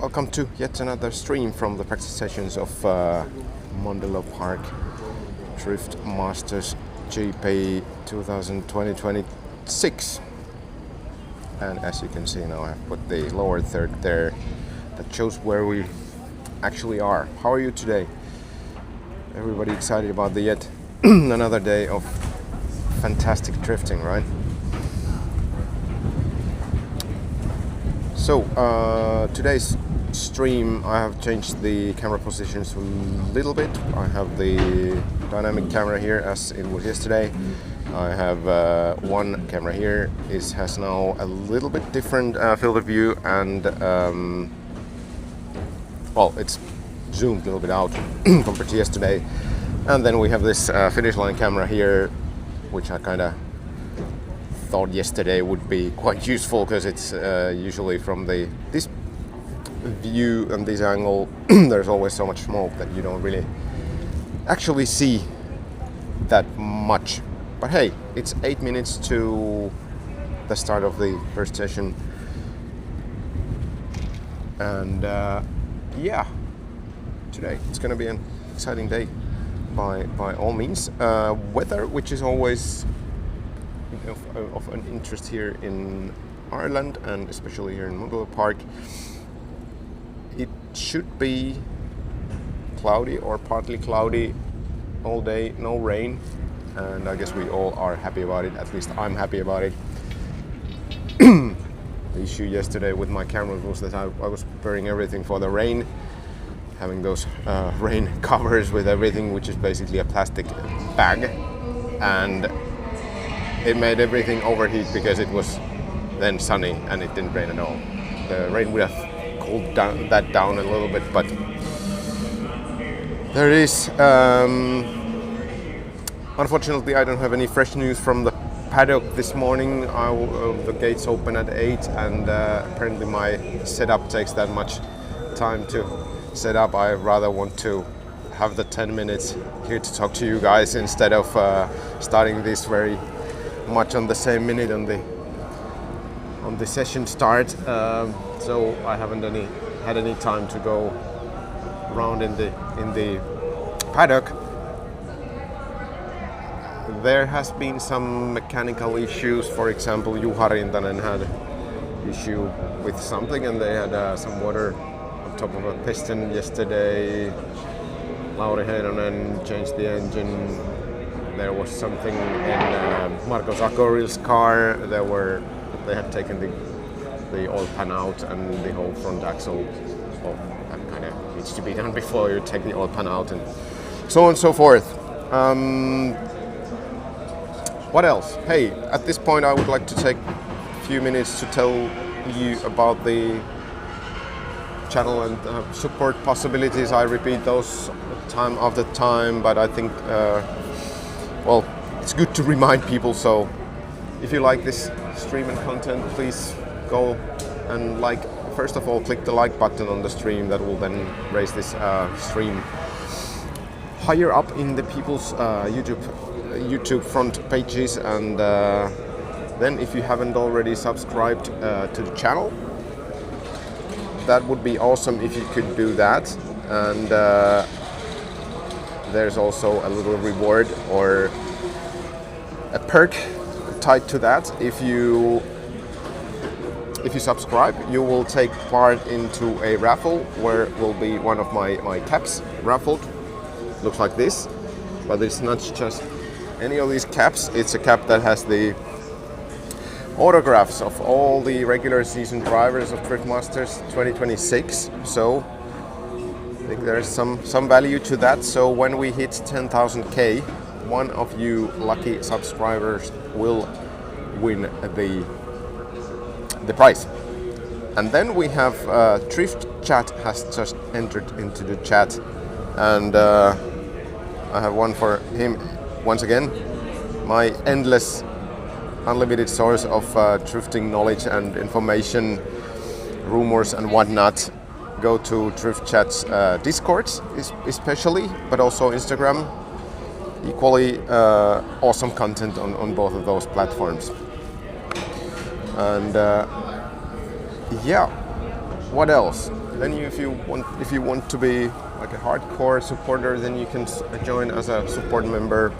Welcome to yet another stream from the practice sessions of Mondello Park Drift Masters GP 2020-26. And as you can see now, I've put the lower third there. That shows where we actually are. How are you today? Everybody excited about the yet another day of fantastic drifting, right? So today's stream, I have changed the camera positions a little bit. I have the dynamic camera here as it was yesterday. I have one camera here. It has now a little bit different field of view, and well, it's zoomed a little bit out compared to yesterday. And then we have this finish line camera here, which I kind of thought yesterday would be quite useful because it's usually from this view and this angle there's always so much smoke that you don't really actually see that much. But hey, it's 8 minutes to the start of the first session, and yeah, today it's gonna be an exciting day by all means. Weather, which is always of an interest here in Ireland and especially here in Mondello Park. It should be cloudy or partly cloudy all day, no rain, and I guess we all are happy about it. At least I'm happy about it. The issue yesterday with my camera was that I was preparing everything for the rain, having those rain covers with everything, which is basically a plastic bag, and it made everything overheat because it was then sunny and it didn't rain at all. The rain would have cooled that down a little bit, but there it is. Unfortunately, I don't have any fresh news from the paddock this morning. The gates open at 8, and apparently my setup takes that much time to set up. I rather want to have the 10 minutes here to talk to you guys instead of starting this very much on the same minute on the session start. So I haven't had any time to go around in the paddock. There has been some mechanical issues. For example, Juha Rintanen had issue with something, and they had some water on top of a piston yesterday. Lauri Heinonen changed the engine. There was something in Marko Zakoril's car. They had taken the oil pan out, and the whole front axle. Well, that kind of needs to be done before you take the oil pan out, and so on and so forth. What else? Hey, at this point, I would like to take a few minutes to tell you about the channel and support possibilities. I repeat those time after time, but I think well, it's good to remind people. So if you like this stream and content, please go and first of all, click the like button on the stream. That will then raise this stream higher up in the people's YouTube front pages. And then if you haven't already subscribed to the channel, that would be awesome if you could do that. And there's also a little reward or a perk tied to that. If you subscribe, you will take part into a raffle where will be one of my caps raffled. Looks like this, but it's not just any of these caps. It's a cap that has the autographs of all the regular season drivers of Drift Masters 2026. So I think there's some value to that. So when we hit 10,000K, one of you lucky subscribers will win the prize. And then we have Drift Chat has just entered into the chat, and I have one for him once again. My endless, unlimited source of drifting knowledge and information, rumors and whatnot. Go to Drift Chat's Discords especially, but also Instagram. Equally awesome content on both of those platforms. And yeah, what else? Then if you want to be like a hardcore supporter, then you can join as a support member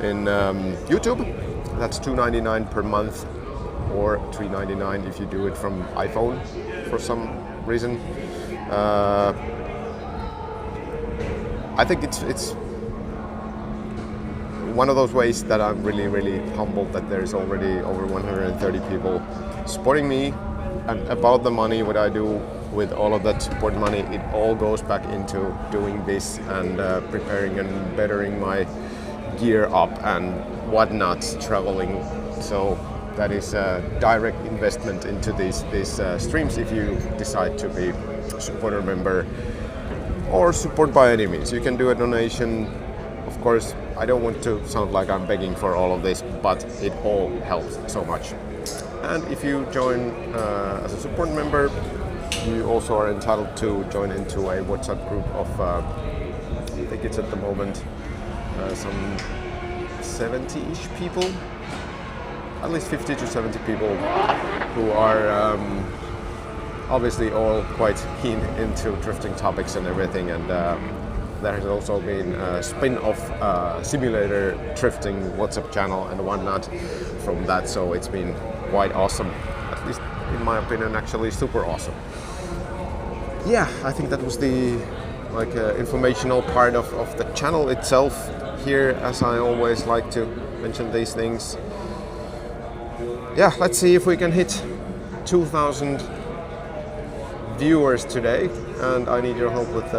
in YouTube. That's $2.99 per month, or $3.99 if you do it from iPhone for some reason. I think it's one of those ways that I'm really, really humbled that there's already over 130 people supporting me. And about the money, what I do with all of that support money, it all goes back into doing this and preparing and bettering my gear up and whatnot, traveling. So that is a direct investment into these streams if you decide to be a supporter member or support by any means. You can do a donation. Of course, I don't want to sound like I'm begging for all of this, but it all helps so much. And if you join as a support member, you also are entitled to join into a WhatsApp group of, I think it's at the moment, some 70-ish people, at least 50 to 70 people who are obviously all quite keen into drifting topics and everything. And there has also been a spin-off simulator drifting WhatsApp channel and whatnot from that, so it's been quite awesome, at least in my opinion, actually super awesome. Yeah, I think that was the informational part of the channel itself here, as I always like to mention these things. Yeah, let's see if we can hit 2,000 viewers today, and I need your help with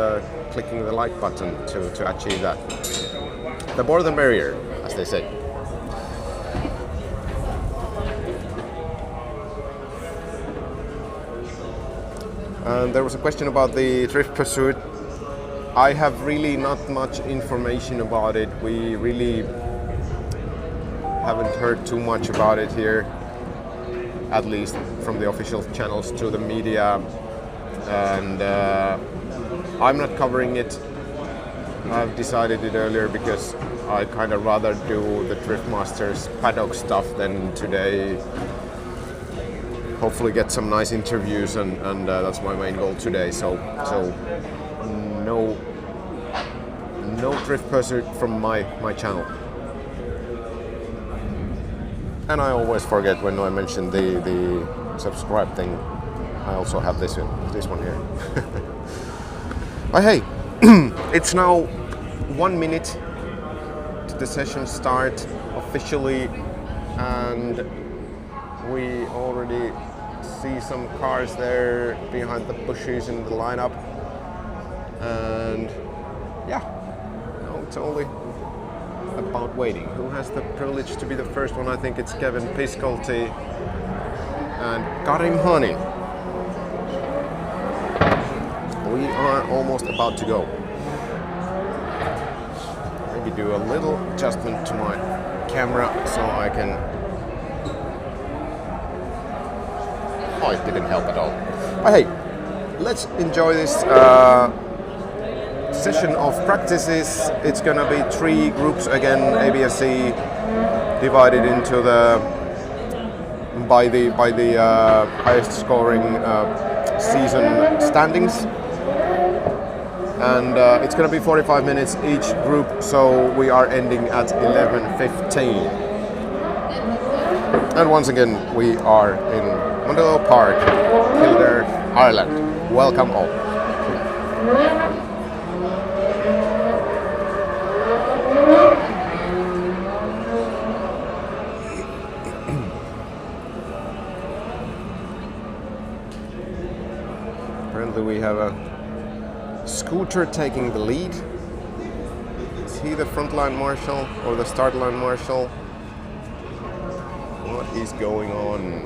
clicking the like button to achieve that. The more the merrier, as they say. And there was a question about the drift pursuit. I have really not much information about it. We really haven't heard too much about it here, at least from the official channels to the media. And I'm not covering it. I've decided it earlier because I kind of rather do the Driftmasters paddock stuff than today. Hopefully get some nice interviews, and that's my main goal today. So no drift pursuit from my channel. And I always forget when I mention the subscribe thing. I also have this one here. But hey, it's now 1 minute to the session start officially, and we already see some cars there behind the bushes in the lineup. And yeah, now it's only about waiting. Who has the privilege to be the first one? I think it's Kevin Piscolti and Karim Hani. We are almost about to go. Maybe do a little adjustment to my camera so I can... Oh, it didn't help at all. But hey, let's enjoy this session of practices. It's gonna be 3 groups again, A, B, and C, divided into by the highest scoring season standings. And it's going to be 45 minutes each group, so we are ending at 11:15. And once again, we are in Mondello Park, Kildare, Ireland. Welcome all. Apparently we have a scooter taking the lead. Is he the frontline marshal or the start line marshal? What is going on?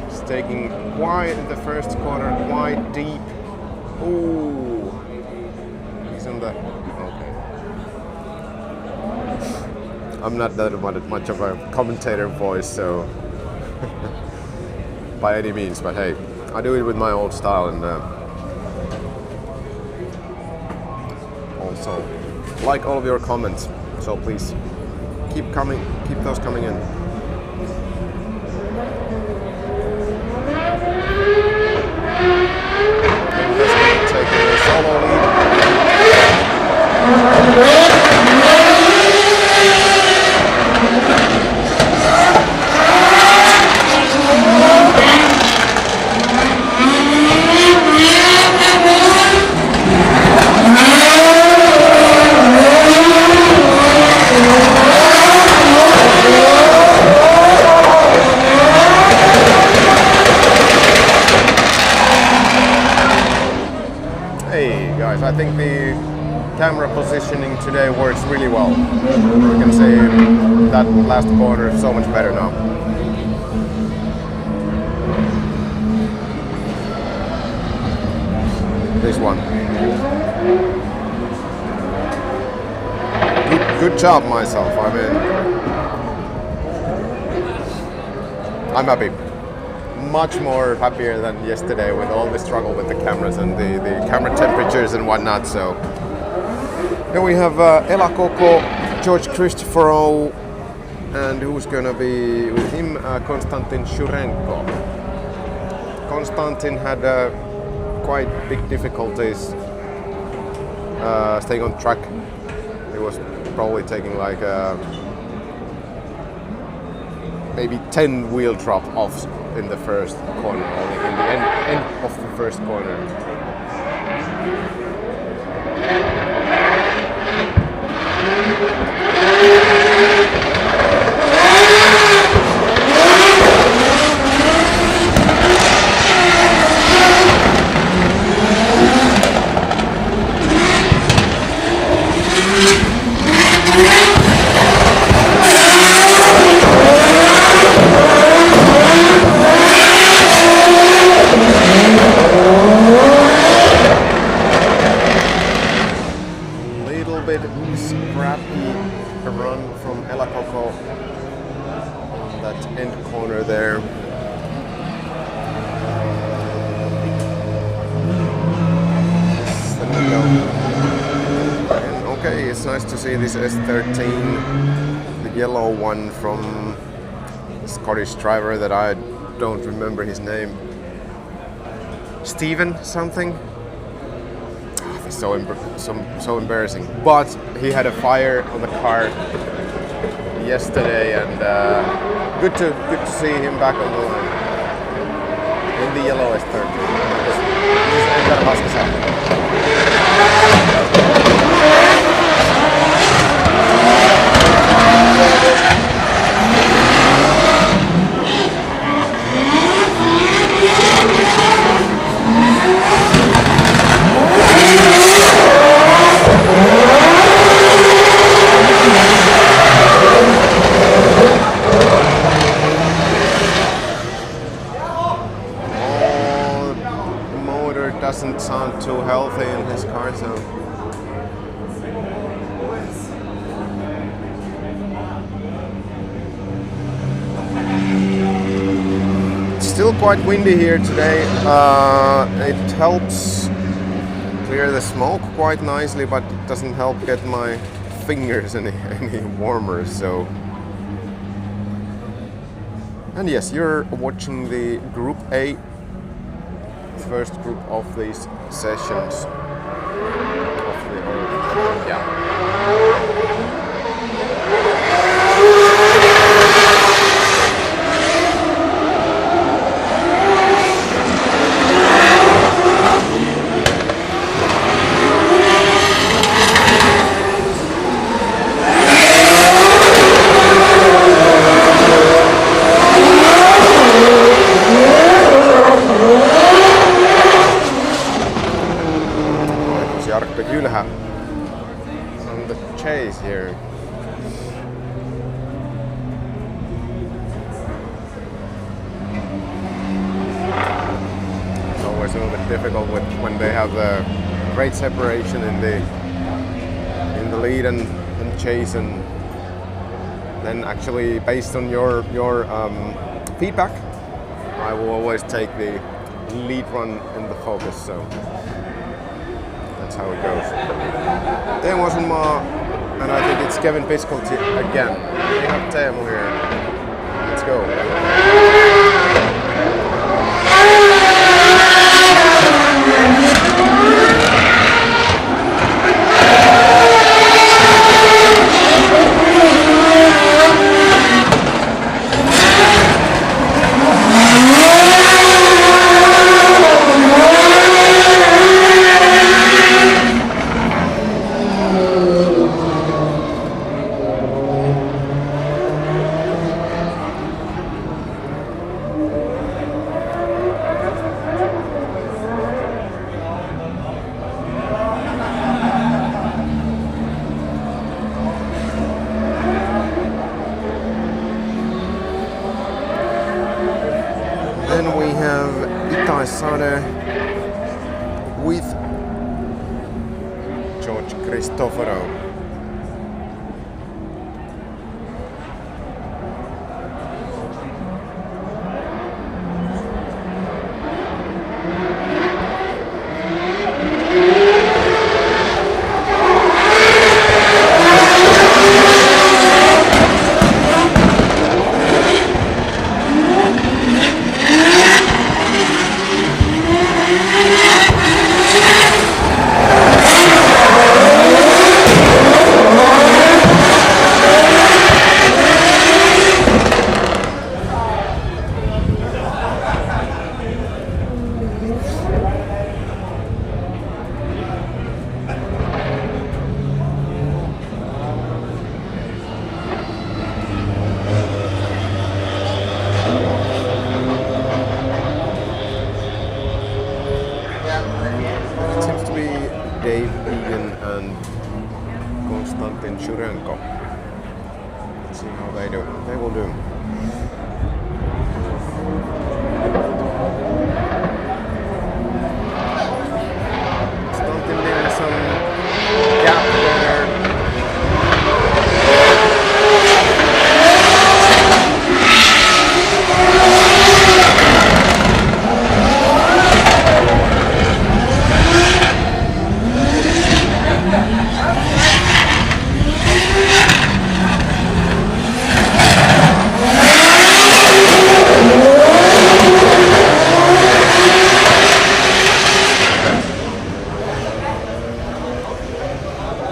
He's taking wide in the first corner, quite deep. Ooh, he's on the... Okay. I'm not that much of a commentator voice, so by any means, but hey, I do it with my old style, and also like all of your comments, so please keep those coming in. So I think the camera positioning today works really well. You can see that last corner is so much better now. This one. Good job myself. I mean, I'm happy. Much more happier than yesterday with all the struggle with the cameras and the camera temperatures and whatnot. So here we have Ela Koko, George Christopherou, and who's gonna be with him? Konstantin Shurenko. Konstantin had quite big difficulties staying on track. He was probably taking like maybe 10 wheel drop offs in the first corner, only in the end of the first corner. Nice to see this S13, the yellow one from the Scottish driver that I don't remember his name. Stephen something? Oh, it's so embarrassing. But he had a fire on the car yesterday, and good to see him back on the line in the yellow S13. Doesn't sound too healthy in his car, so it's still quite windy here today. It helps clear the smoke quite nicely, but it doesn't help get my fingers any warmer. So, and yes, you're watching the Group A. First group of these sessions on the chase here. It's always a little bit difficult when they have the great separation in the lead and chase, and then actually based on your feedback, I will always take the lead run in the focus. So that's how it goes. Teemu Asunmaa, and I think it's Kevin Piscolti again. We have Teemu here. Let's go. Then we have Itaisade with George Cristoforo. Dave Egan and Konstantin Churenko. Let's see how they do. They will do. Konstantin leaving some gap there.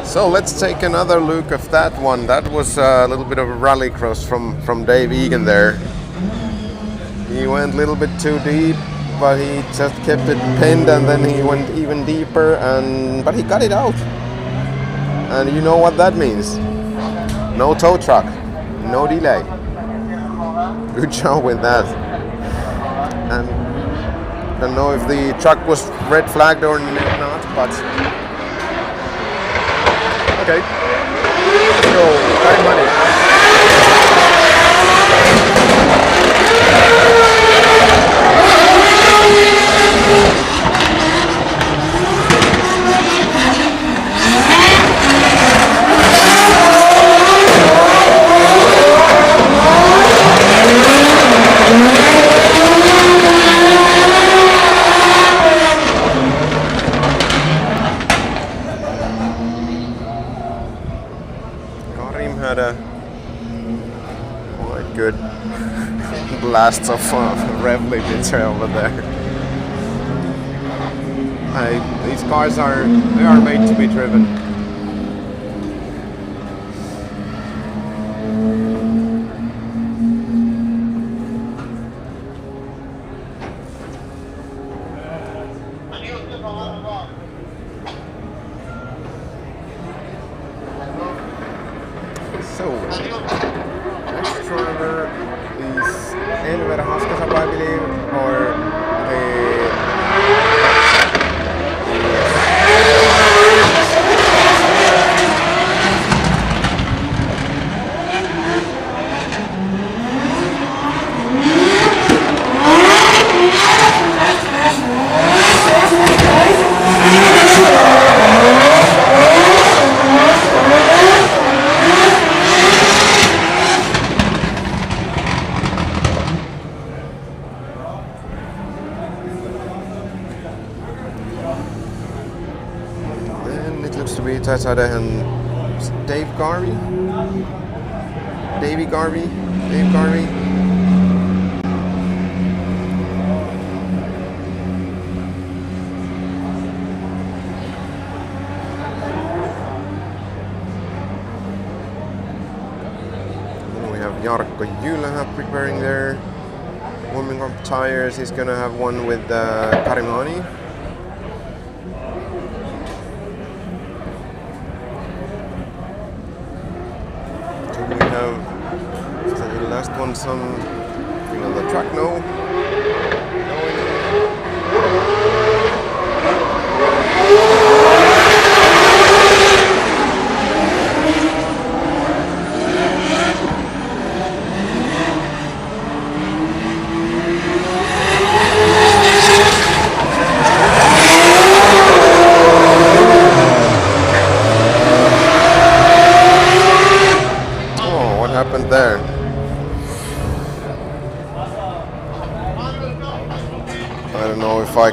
So let's take another look of that one. That was a little bit of a rallycross from Dave Egan there. He went a little bit too deep, but he just kept it pinned, and then he went even deeper, but he got it out. And you know what that means? No tow truck, no delay. Good job with that. And I don't know if the truck was red flagged or not, but okay, let's go. Got money. Had a quite good blast of rev limiter over there. These cars are made to be driven. So, next driver is Elver Haskasapa, I believe, or looks to be Tatada and Dave Garvey. Dave Garvey. Then we have Jarkko Jylähä preparing there. Warming up tires. He's gonna have one with Karimani. The last one, something on the track, no. I don't know if I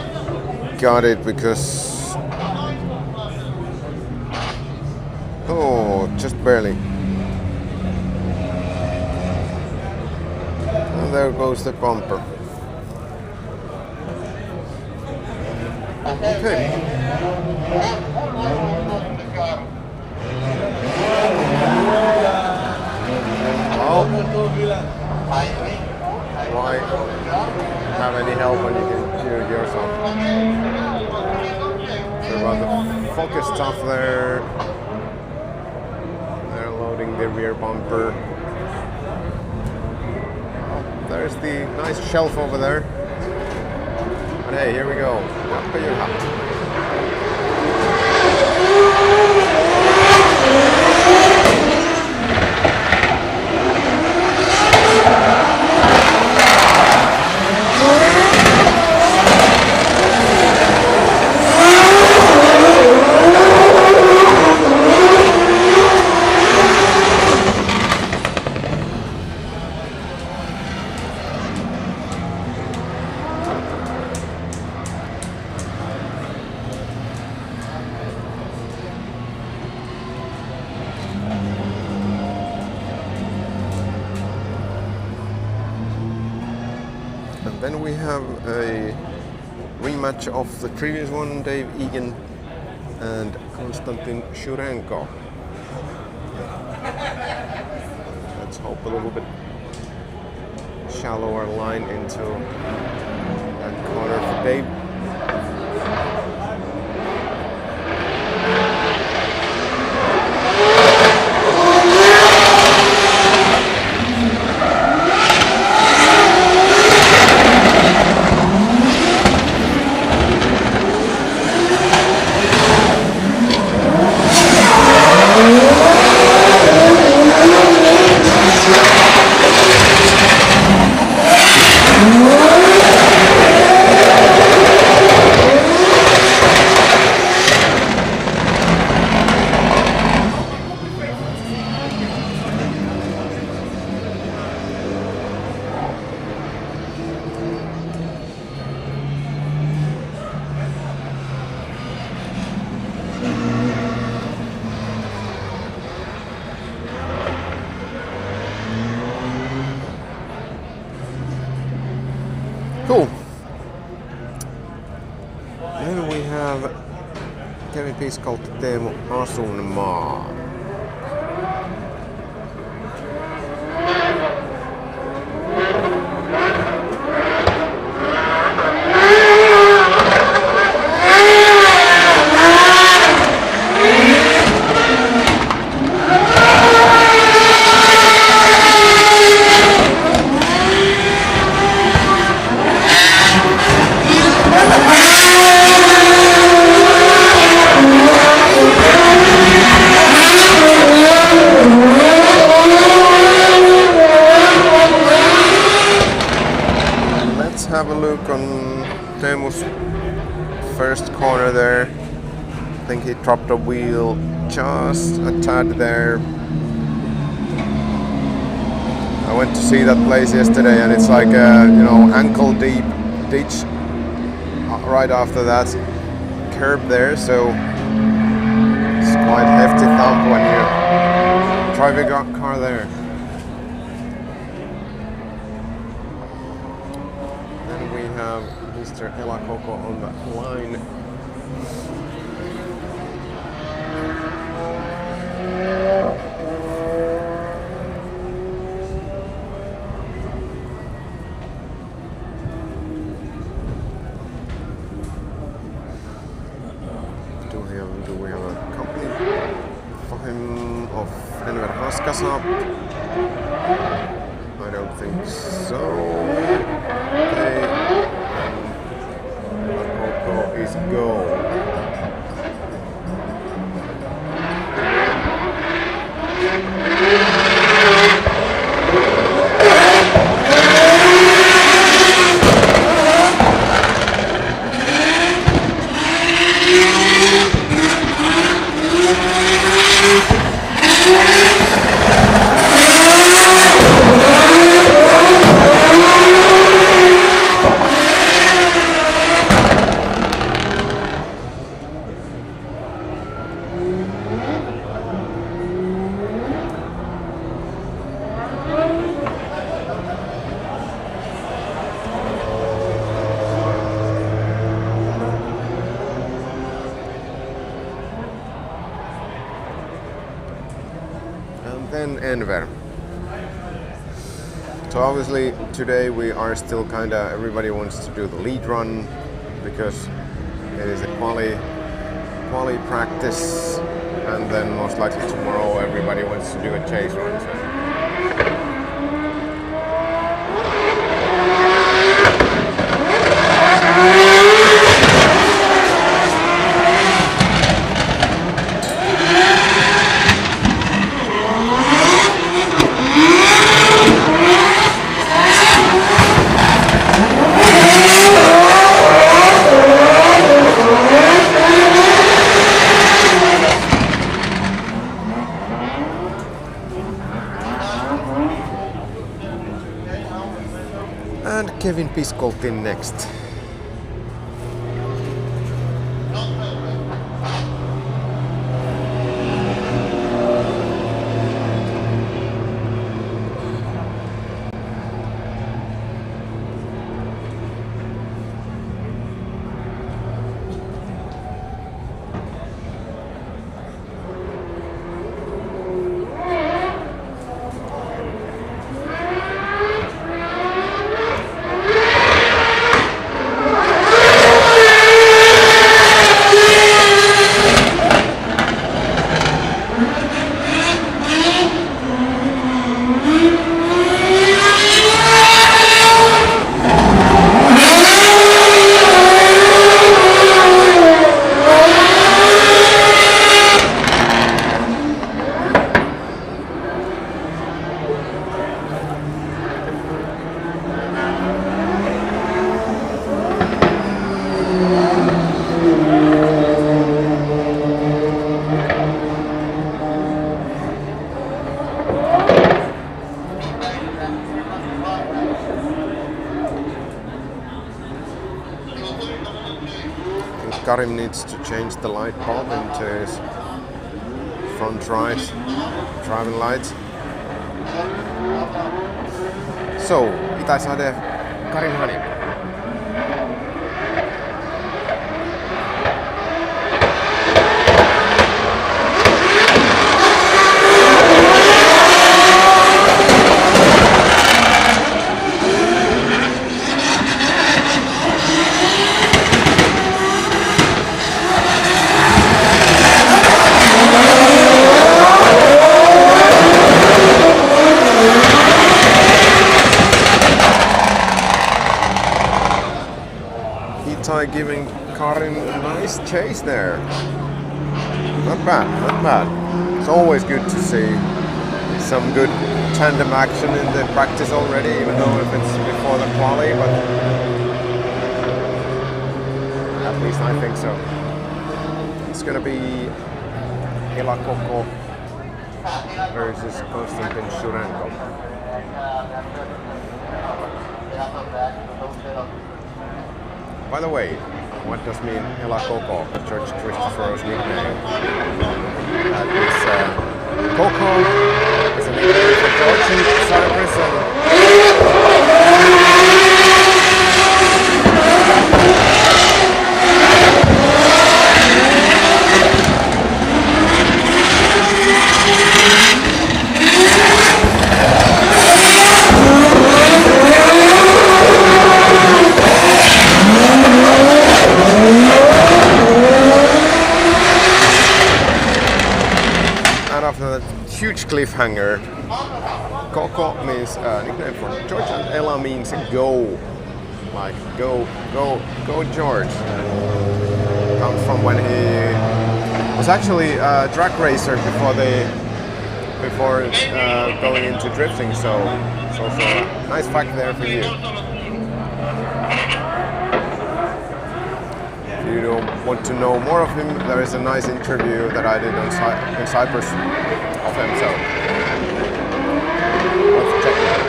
got it because... Oh, just barely. And there goes the bumper. Okay. Well, why have any help when you can do it yourself? So about the focus stuff there. They're loading the rear bumper. Well, there's the nice shelf over there. But hey, here we go. Up your hat. And then we have a rematch of the previous one, Dave Egan and Konstantin Shurenko. Let's hope a little bit shallower line into that corner for Dave. Cool. Then we have Kevin piece called Teemu Asunmaa. Have a look on Teemu's first corner there. I think he dropped a wheel just a tad there. I went to see that place yesterday and it's like a, ankle deep ditch right after that curb there, so it's quite hefty thump when you drive a car there. Have Mr. Elakoko on the line. Do we have a company for him of Enver Haskasa? I don't think so. Is go. and Enver. So obviously today we are still kinda, everybody wants to do the lead run because it is a quali practice, and then most likely tomorrow everybody wants to do a chase run. So. And Kevin Piskoltin next. Karim needs to change the light bulb into his front right driving lights. So, Itäisade, Karim Hani. Giving Karim a nice chase there. Not bad, not bad. It's always good to see some good tandem action in the practice already, even though if it's before the quali, but at least I think so. It's gonna be Ela Koko versus Konstantin Shurenko. By the way, what does mean Ela Koko, George Christopher's nickname? That is Koko is a nickname for George in Cyprus, huge cliffhanger. Koko means nickname for George, and Ela means go, like go George. Comes from when he was actually a drag racer before going into drifting. So it's also a nice fact there for you. If you don't want to know more of him, there is a nice interview that I did in Cyprus of him, so let's check it out.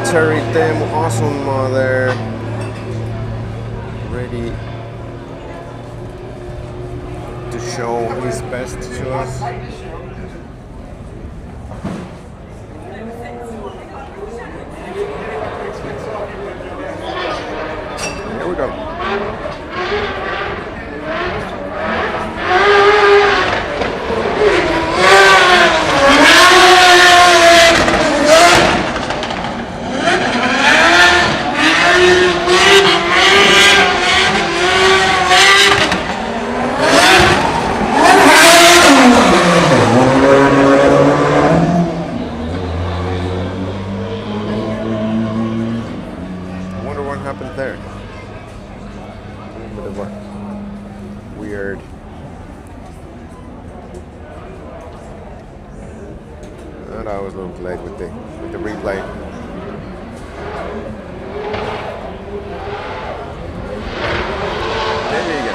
military Teemu Asunmaa there, ready to show his best to us. Here we go. There. A bit of a weird and I was a little late with the replay. There you go.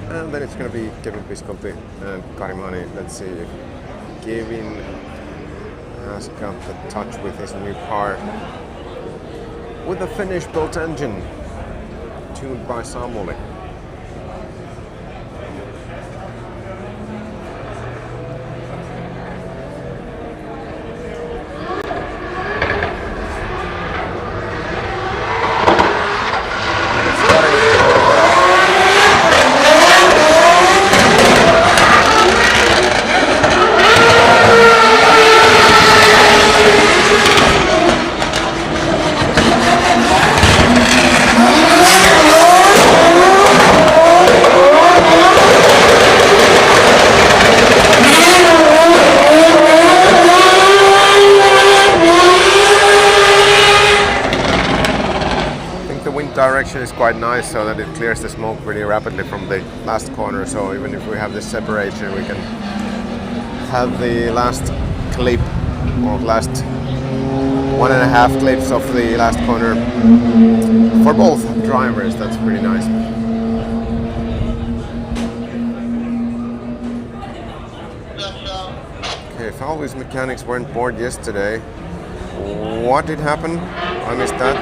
And then it's going to be Kevin Piscotty and Karimani. Let's see if Kevin has got the touch with his new car. With a Finnish-built engine, tuned by Samuli. Direction is quite nice, so that it clears the smoke pretty rapidly from the last corner. So even if we have this separation, we can have the last clip or last 1.5 clips of the last corner for both drivers. That's pretty nice. Okay, Falvey's mechanics weren't bored yesterday. What did happen? I missed that.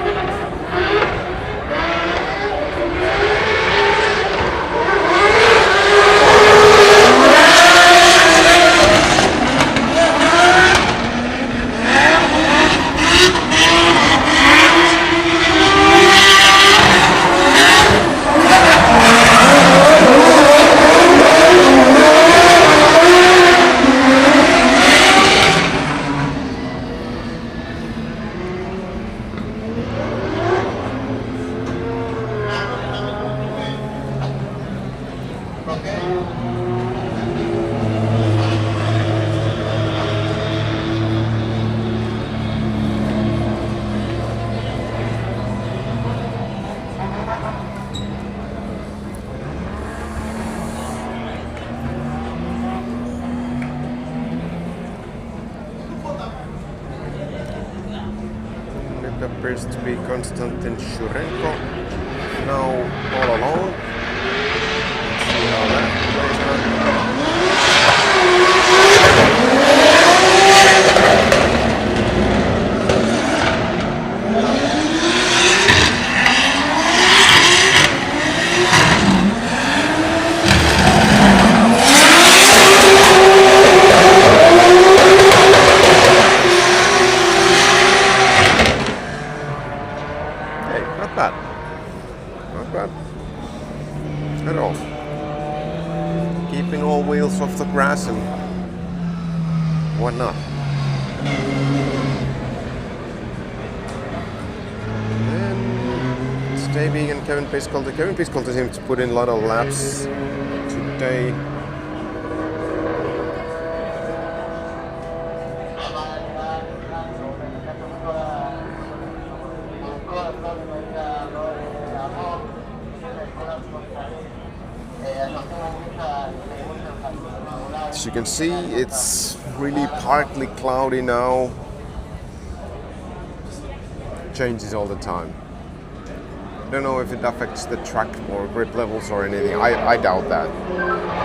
Appears to be Konstantin Shurenko now all alone. Let's see how that plays at all. Keeping all wheels off the grass and whatnot. Davey and Kevin Piscolter. Kevin Piscolter seems to put in a lot of laps today. As you can see, it's really partly cloudy now. Changes all the time. I don't know if it affects the track or grip levels or anything. I doubt that.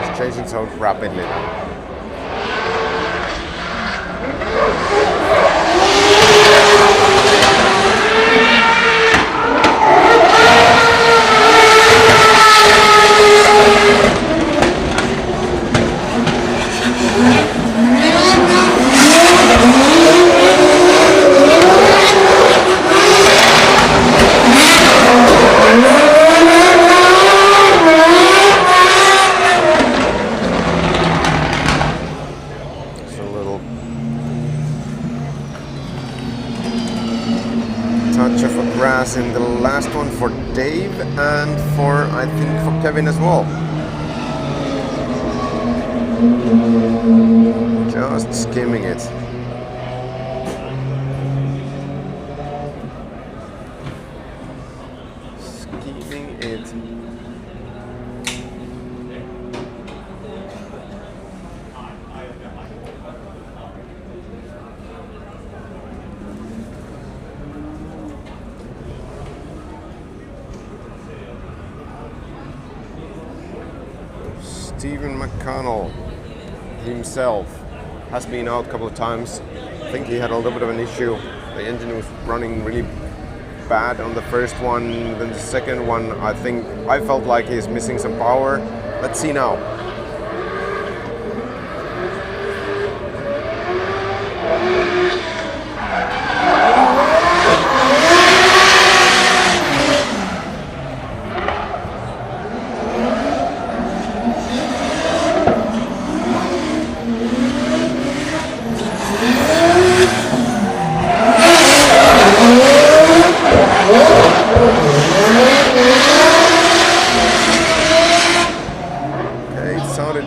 It's changing so rapidly now. Touch of a grass in the last one for Dave and for, I think, for Kevin as well. Just skimming it. Skimming it. Stephen McConnell himself has been out a couple of times. I think he had a little bit of an issue. The engine was running really bad on the first one. Then the second one, I felt like he's missing some power. Let's see now.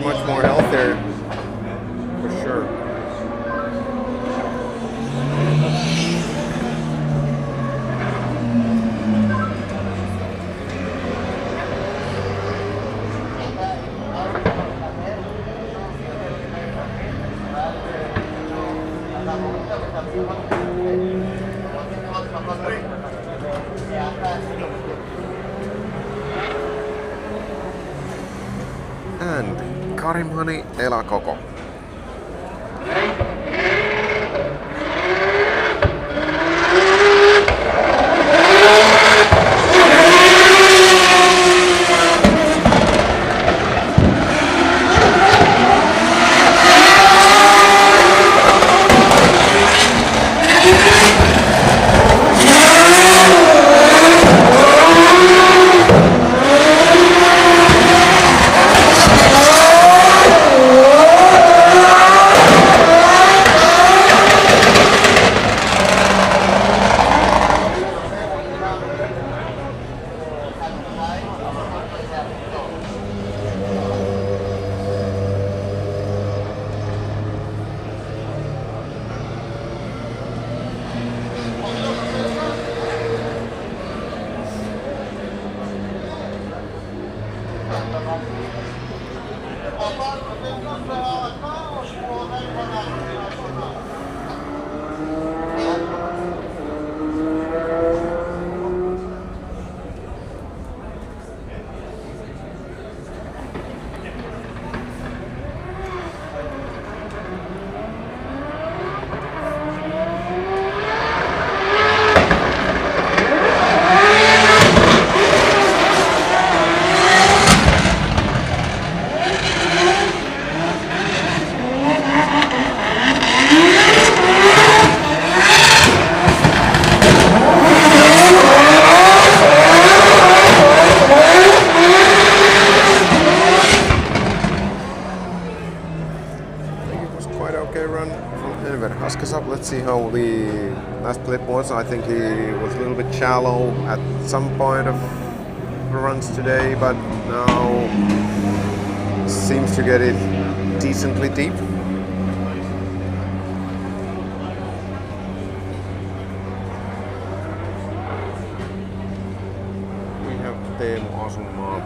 Much more healthier, for sure. And Karimani Elakoko. okay run from Enver Haskasab. Let's see how the last clip was. I think he was a little bit shallow at some point of the runs today, but now seems to get it decently deep. We have Teemu Asumaa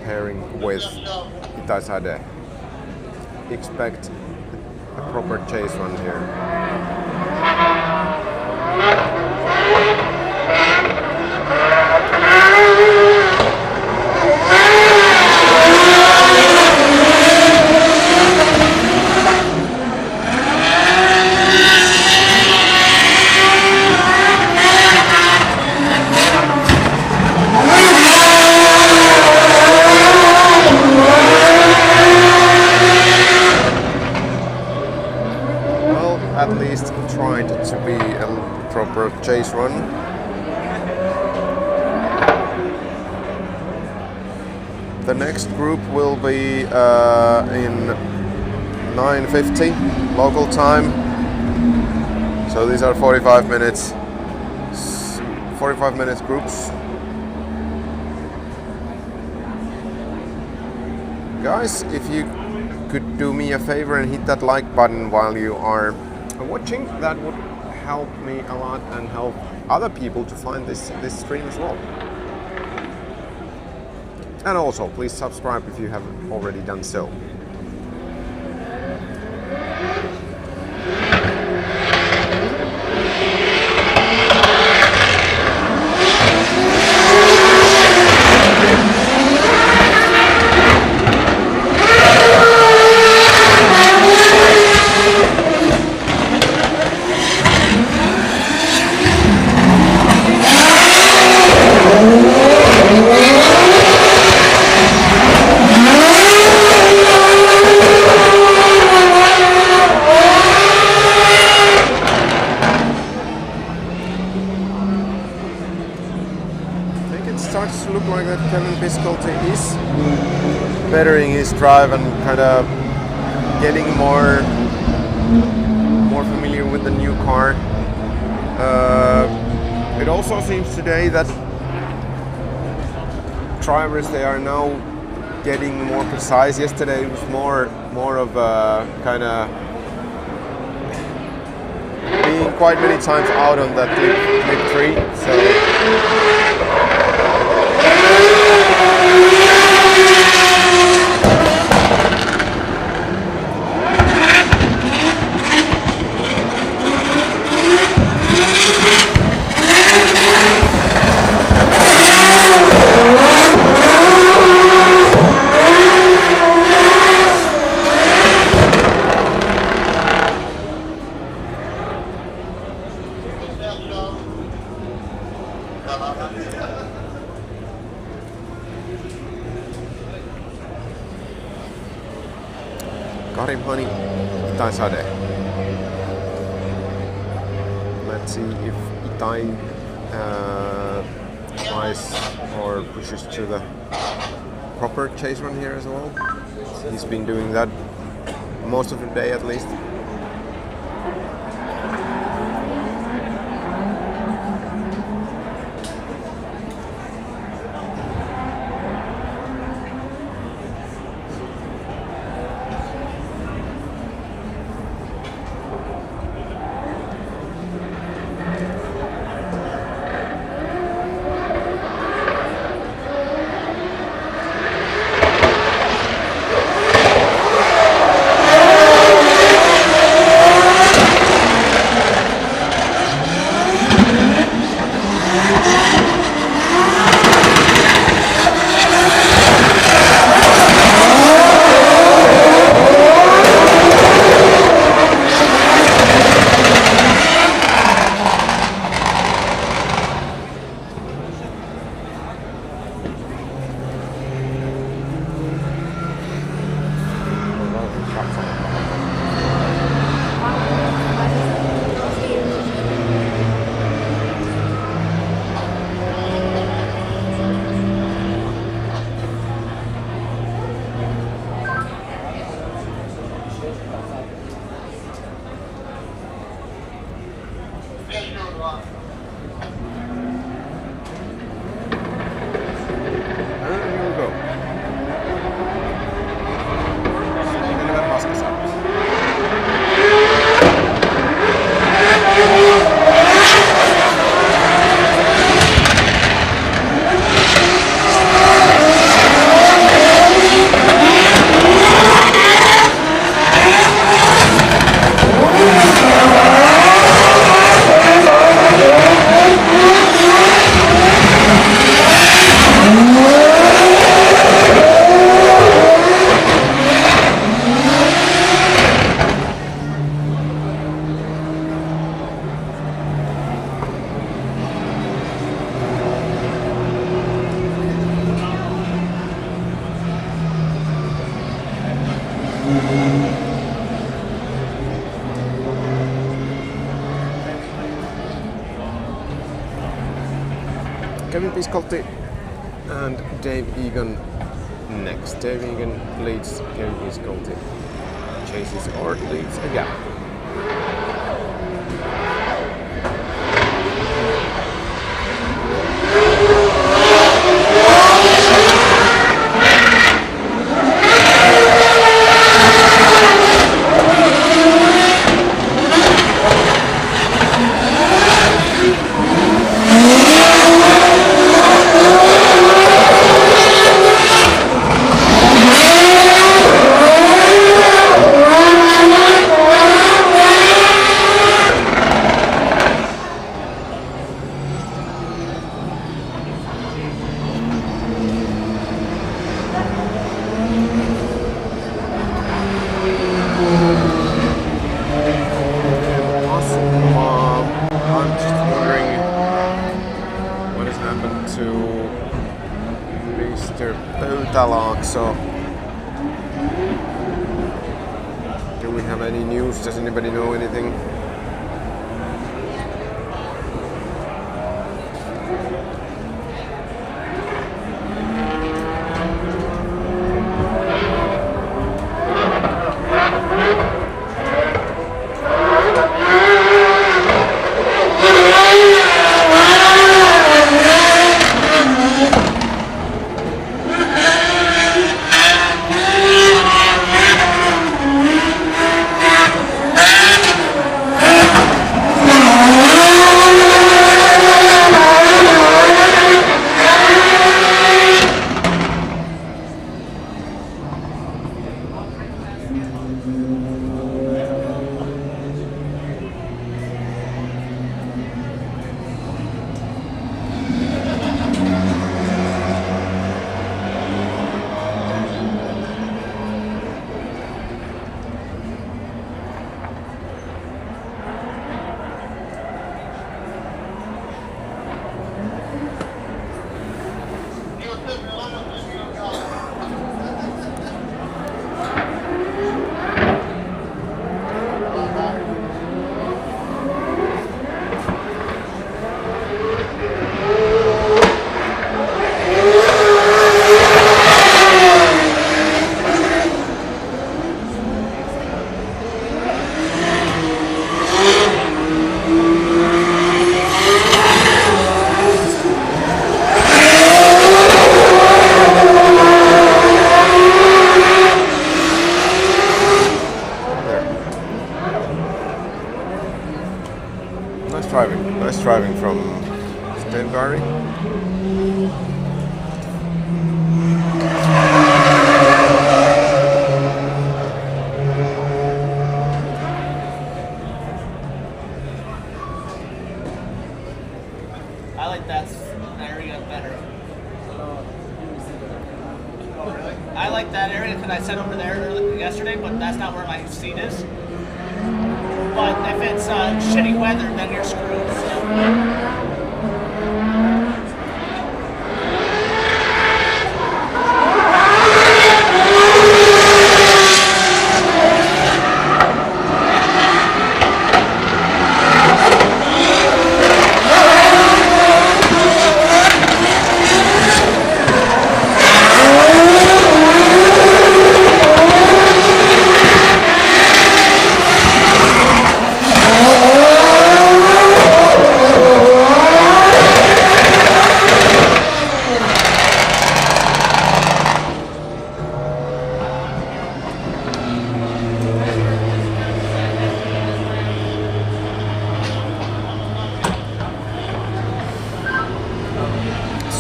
pairing with Itai Sade. Expect a proper chase run here. At least tried to be a proper chase run. The next group will be in 9:50 local time. So these are 45 minutes groups. Guys, if you could do me a favor and hit that like button while you are watching, that would help me a lot and help other people to find this stream as well. And also, please subscribe if you haven't already done so. Starts to look like that Kevin Biscolti is bettering his drive and kind of getting more familiar with the new car. It also seems today that drivers, they are now getting more precise. Yesterday it was more of a kind of being quite many times out on that clip 3. So. Karim Hani, Itai Sade. Let's see if Itai tries or pushes to the proper chase run here as well. He's been doing that most of the day at least. Kevin Piscotty and Dave Egan next. Dave Egan leads, Kevin Piscotty chases or leads again. So, do we have any news? Does anybody know anything? Nice driving from Kildare. I like that area better. I like that area because I sat over there yesterday, but that's not where my seat is. But if it's shitty weather, then you're screwed. So.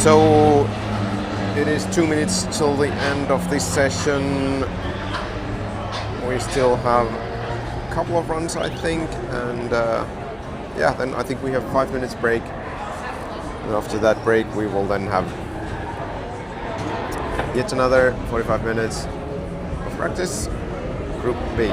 So it is 2 minutes till the end of this session. We still have a couple of runs, I think, and yeah, then I think we have 5 minutes break. And after that break, we will then have yet another 45 minutes of practice. Group B.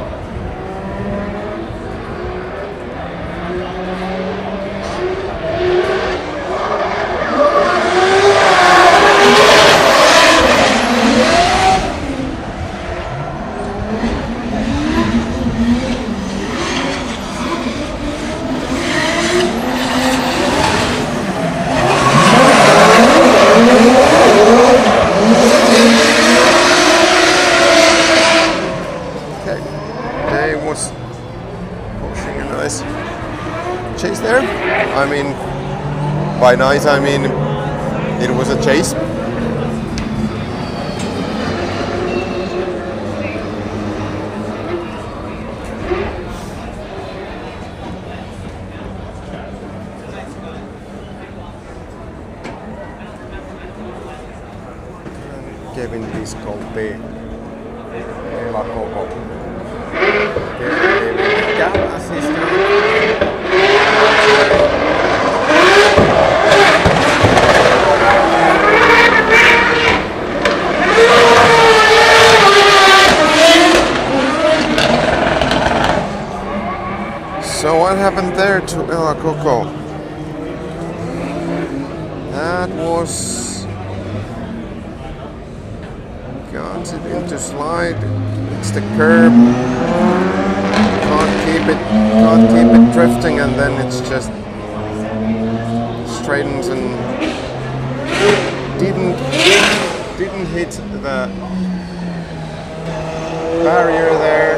I mean, by nice I mean it was a chase. Kevin Viscolti, Ela Koko. Kevin assistant. So what happened there to Ela Koko? That was got it into slide. It's the curb. Can't keep it drifting, and then it's just straightens and didn't hit the barrier there.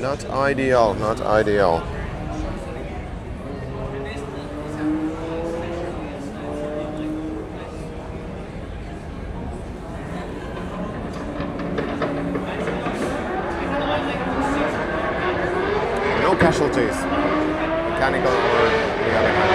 Not ideal, not ideal. No casualties, mechanical or the other kind.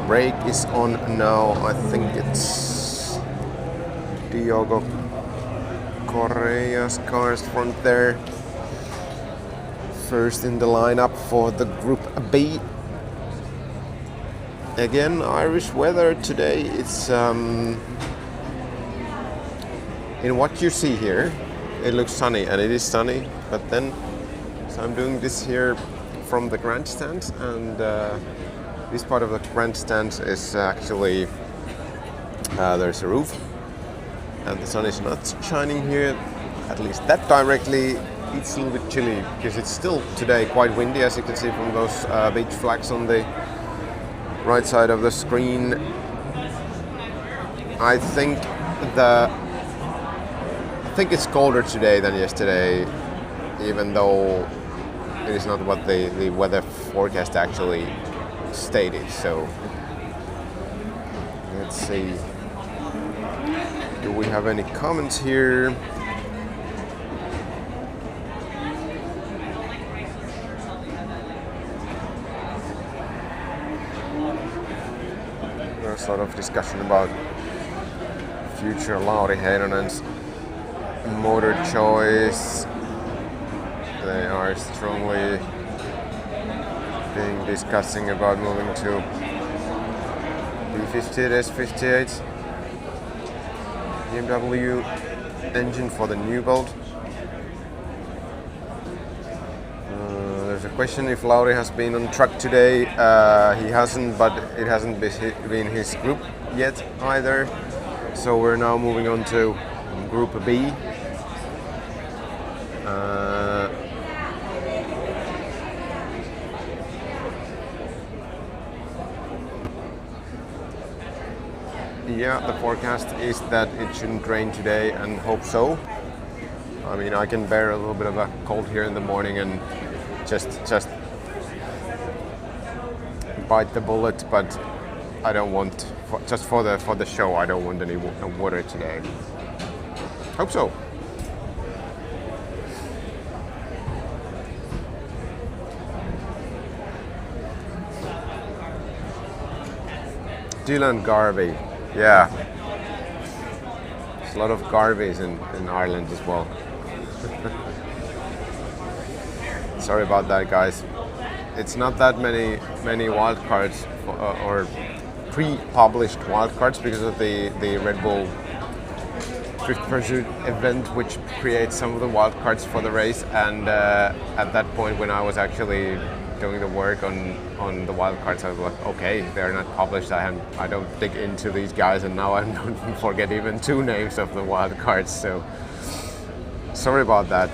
Brake is on now. I think it's Diogo Correa's car's front there. First in the lineup for the Group B. Again, Irish weather today. It's in what you see here, it looks sunny, and it is sunny. But then, so I'm doing this here from the grandstand, and this part of the grandstand is actually there's a roof, and the sun is not shining here, at least that directly. It's a little bit chilly because it's still today quite windy, as you can see from those beige flags on the right side of the screen. I think it's colder today than yesterday, even though it is not what the weather forecast actually stated. So let's see, do we have any comments here? There's a lot of discussion about future Lauri Heinonen's motor choice. They are strongly discussing about moving to B58 S58 BMW engine for the new build. There's a question if Lauri has been on track today. He hasn't, but it hasn't been his group yet either. So we're now moving on to Group B. Yeah, the forecast is that it shouldn't rain today, and hope so. I mean, I can bear a little bit of a cold here in the morning and just bite the bullet, but I don't want, just for the show, I don't want any water today. Hope so. Dylan Garvey. Yeah. a lot of Garveys in Ireland as well. Sorry about that, guys. It's not that many wildcards or pre-published wildcards because of the Red Bull Drift Pursuit event, which creates some of the wildcards for the race. And at that point, when I was actually doing the work on the wildcards, I was like, okay, they're not published. I don't dig into these guys, and now I don't forget even 2 names of the wildcards. So sorry about that,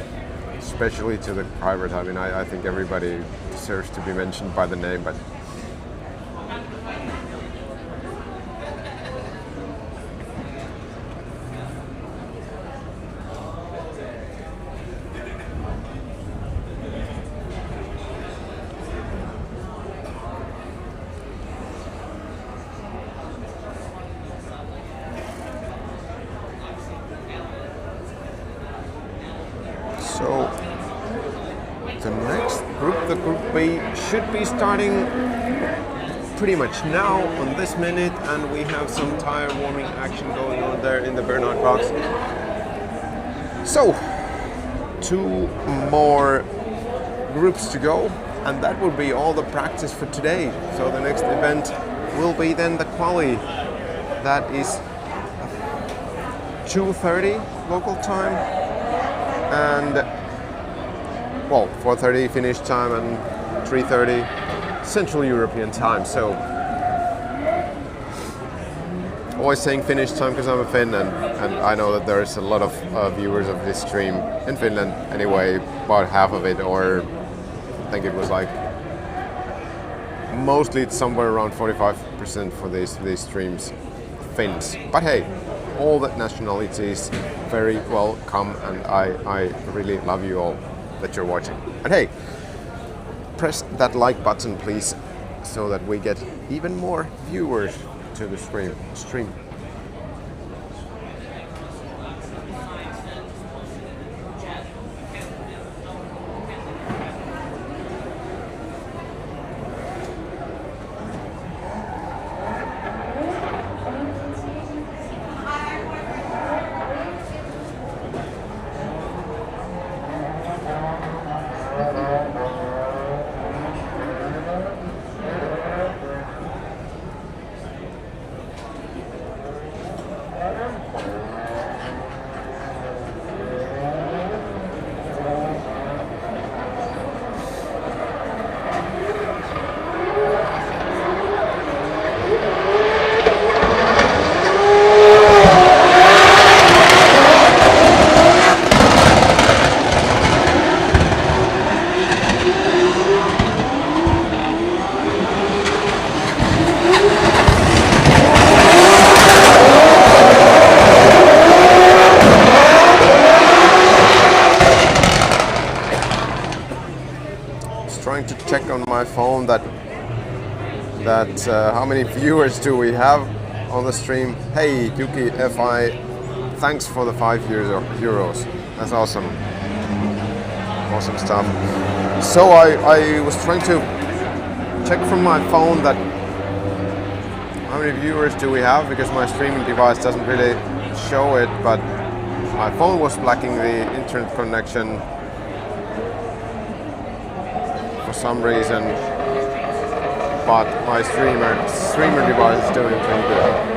especially to the private. I mean, I think everybody deserves to be mentioned by the name, but so the next group, the Group B, should be starting pretty much now on this minute, and we have some tire warming action going on there in the burnout box. So 2 more groups to go, and that will be all the practice for today. So the next event will be then the quali. That is 2:30 local time, and well, 4:30 finish time and 3:30 Central European time. So always saying finish time because I'm a Finn, and I know that there's a lot of viewers of this stream in Finland anyway, about half of it, or I think it was like mostly it's somewhere around 45% for these streams, Finns. But hey, all the nationalities very welcome, and I really love you all that you're watching. And hey, press that like button please, so that we get even more viewers to the stream. Trying to check on my phone that how many viewers do we have on the stream. Hey Yuki FI, thanks for the 5 euros. That's awesome stuff. So I was trying to check from my phone that how many viewers do we have, because my streaming device doesn't really show it, but my phone was lacking the internet connection for some reason, but my streamer device is doing pretty good.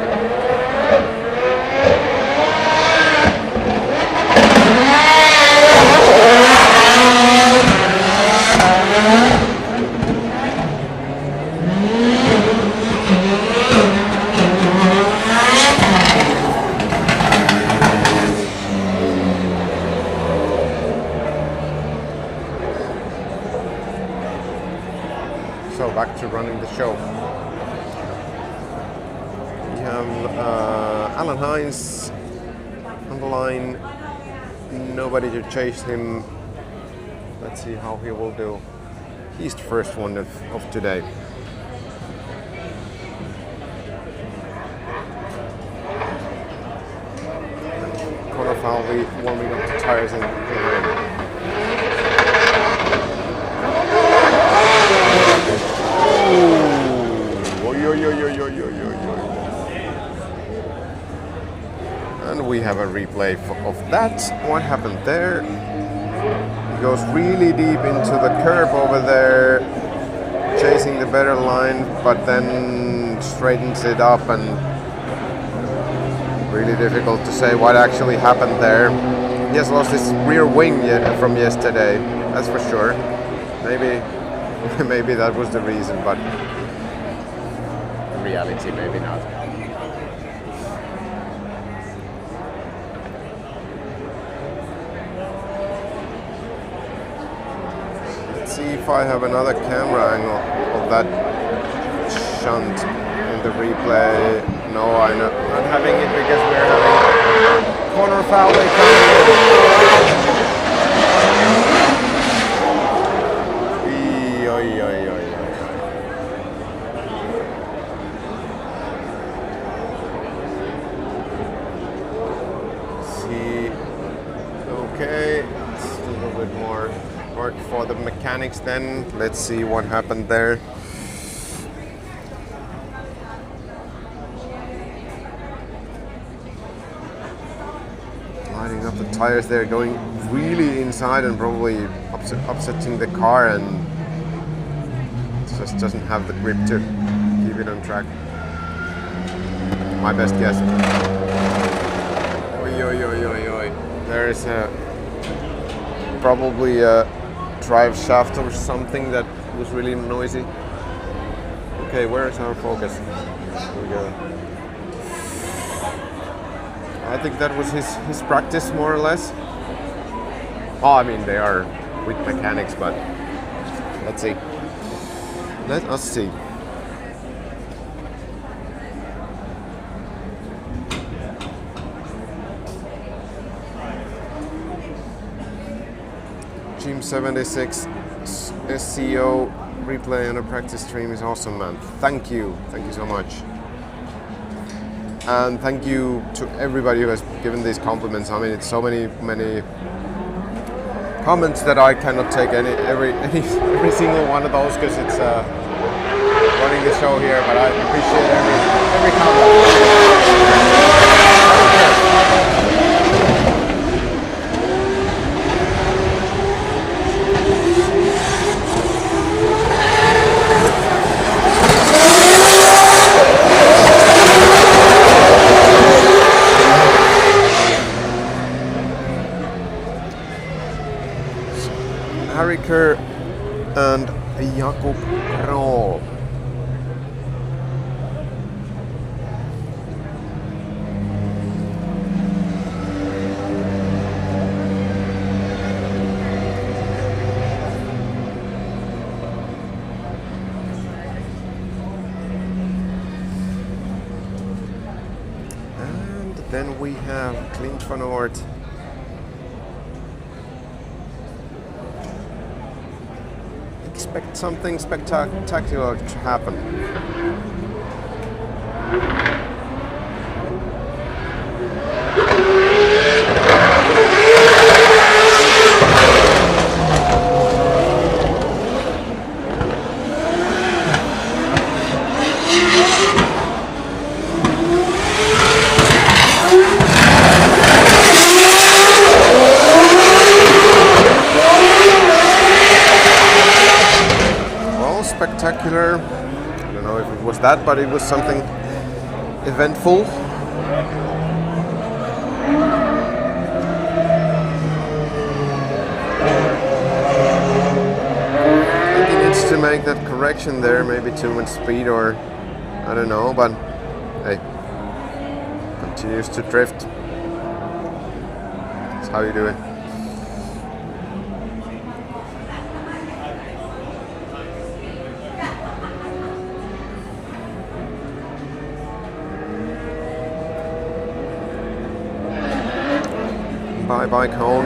So back to running the show. We have Alan Hines on the line. Nobody to chase him. Let's see how he will do. He's the first one of today. Conor will be warming up the tires in behind. And we have a replay of that. What happened there? He goes really deep into the curb over there, chasing the better line, but then straightens it up, and really difficult to say what actually happened there. He has lost his rear wing from yesterday, that's for sure. Maybe that was the reason, but in reality, maybe not. Let's see if I have another camera angle of that shunt in the replay. No, I'm not having it because we're having corner foul coming in. For the mechanics then, let's see what happened there. Lining up the tires there, going really inside and probably upsetting the car, and just doesn't have the grip to keep it on track. My best guess. Oi, oi, oi, oi, oi. There is probably a drive shaft or something that was really noisy. Okay, where is our focus? Here we go. I think that was his practice, more or less. Oh, I mean, they are with mechanics, but let's see. Let us see. Team 76 SCO replay on a practice stream is awesome, man. Thank you so much. And thank you to everybody who has given these compliments. I mean, it's so many comments that I cannot take every single one of those because it's running the show here. But I appreciate every comment. Kerr and Jakob Kroll. And then we have Clint van Oort. Expect something spectacular to happen. Spectacular. I don't know if it was that, but it was something eventful. I think he needs to make that correction there, maybe too much speed or I don't know, but hey, continues to drift. That's how you do it. Bye-bye, cone.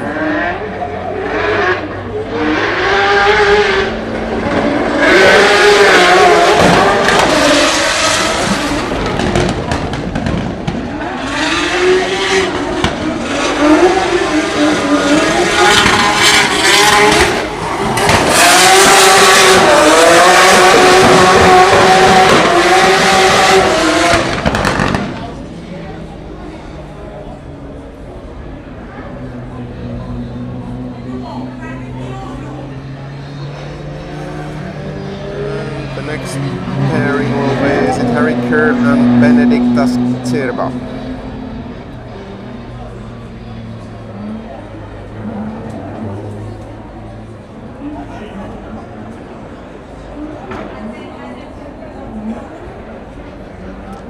Benedictas Cirba.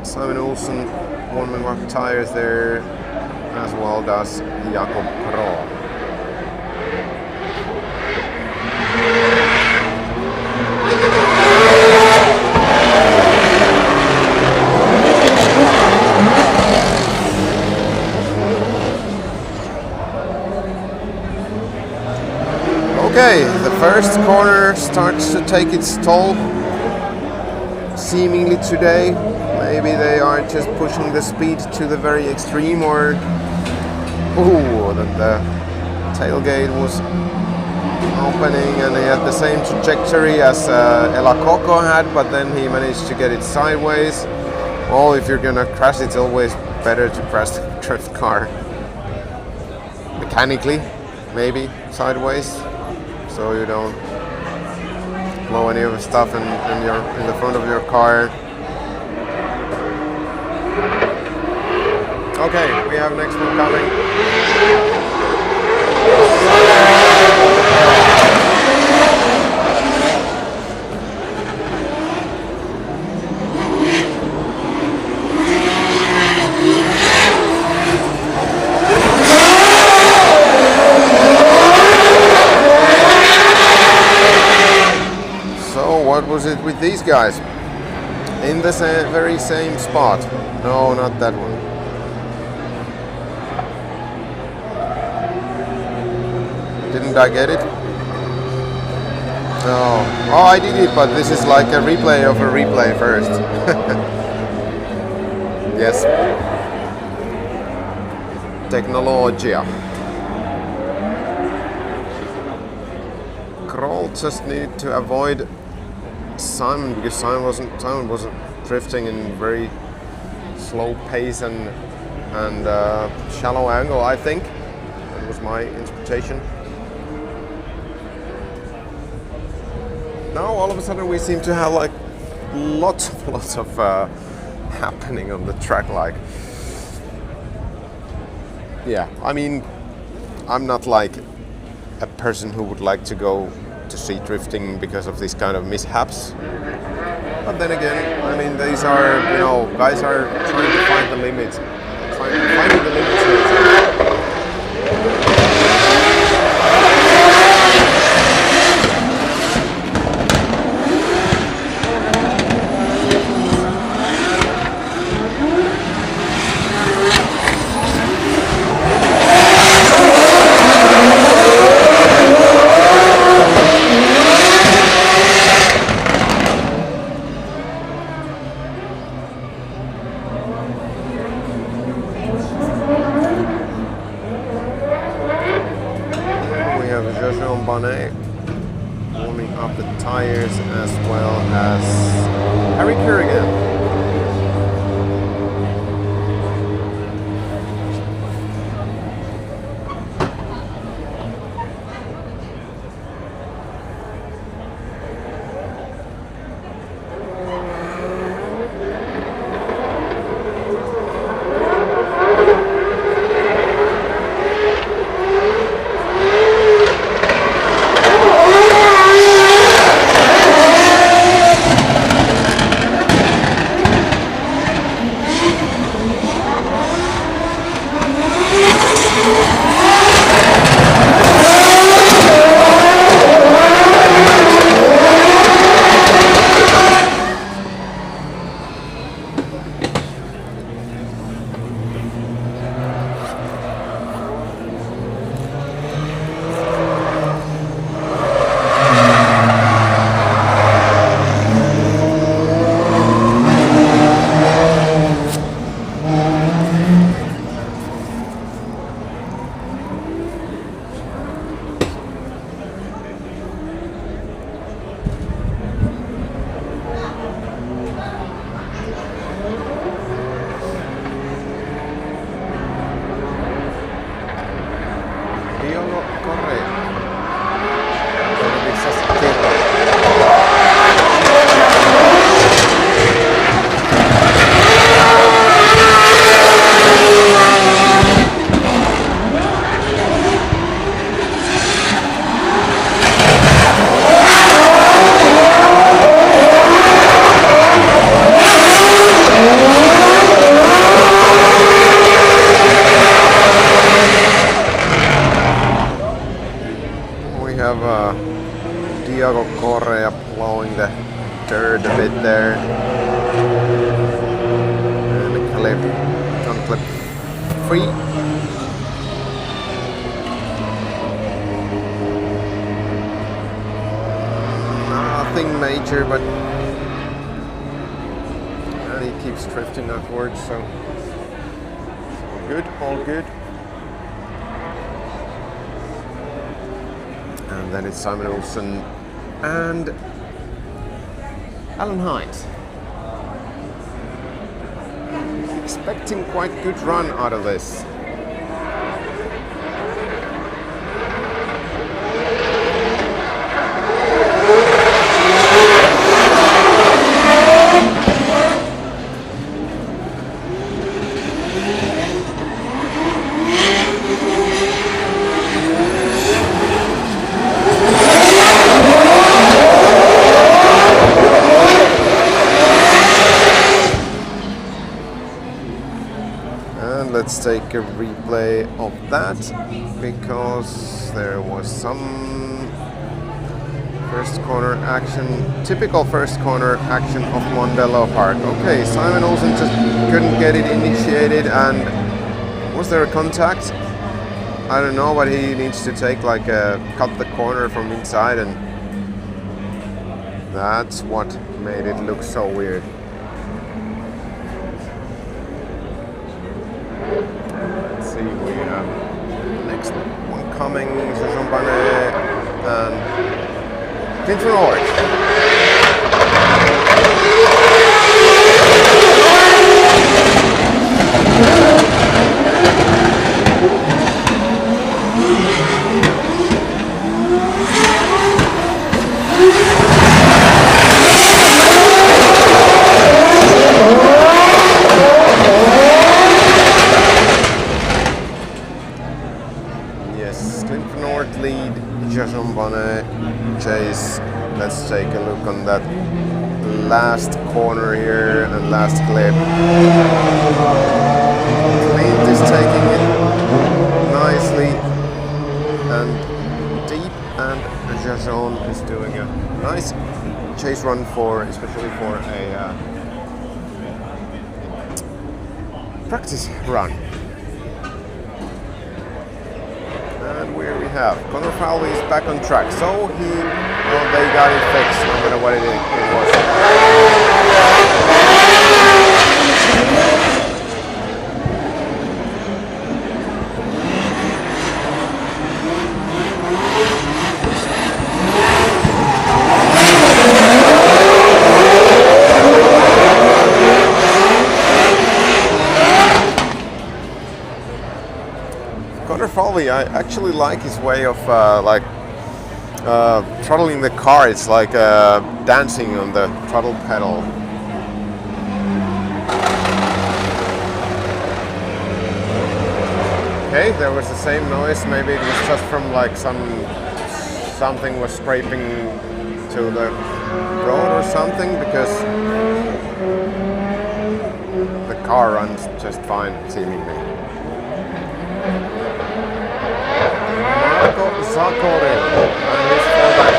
Simon Olsen, Warman Rock Tires there, as well does Jakob Kroll. Okay, the first corner starts to take its toll, seemingly today. Maybe they are just pushing the speed to the very extreme, or the tailgate was opening and he had the same trajectory as Ela Coco had, but then he managed to get it sideways. Well, if you're gonna crash, it's always better to crash the drift car mechanically, maybe sideways, so you don't blow any of the stuff in the front of your car. Okay, we have next one coming. So what was it with these guys? In the very same spot? No, not that one. Didn't I get it? No. Oh, I did it, but this is like a replay of a replay first. Yes. Technologia. Kroll just needed to avoid Simon, because Simon wasn't drifting in very slow pace and shallow angle, I think. That was my interpretation. Now all of a sudden we seem to have like lots of happening on the track. Like, yeah, I mean, I'm not like a person who would like to go to see drifting because of these kind of mishaps. But then again, I mean, these are, guys are trying to find the limits, finding the limits here. Warming up the tires, as well as Harry Kerrigan. free. Nothing major, but and he keeps drifting upwards, so good, all good. And then it's Simon Olsen and Alan Hines. Expecting quite good run out of this. Let's take a replay of that because there was some first corner action, typical first corner action of Mondello Park. Okay, Simon Olsen just couldn't get it initiated, and was there a contact? I don't know, but he needs to take like a cut the corner from inside, and that's what made it look so weird. We have next one coming, Jean Barnet and Clint Norwood. Lead, Jason Bonnet, Chase. Let's take a look on that last corner here and last clip. Clint is taking it nicely and deep, and Jason is doing a nice chase run for, especially for a practice run. And where we have Connor Falvey is back on track, so they got it fixed, no matter what it was. Falvey, I actually like his way of throttling the car. It's like dancing on the throttle pedal. Okay, there was the same noise. Maybe it was just from like something was scraping to the road or something, because the car runs just fine, seemingly. Zakore and his fallback.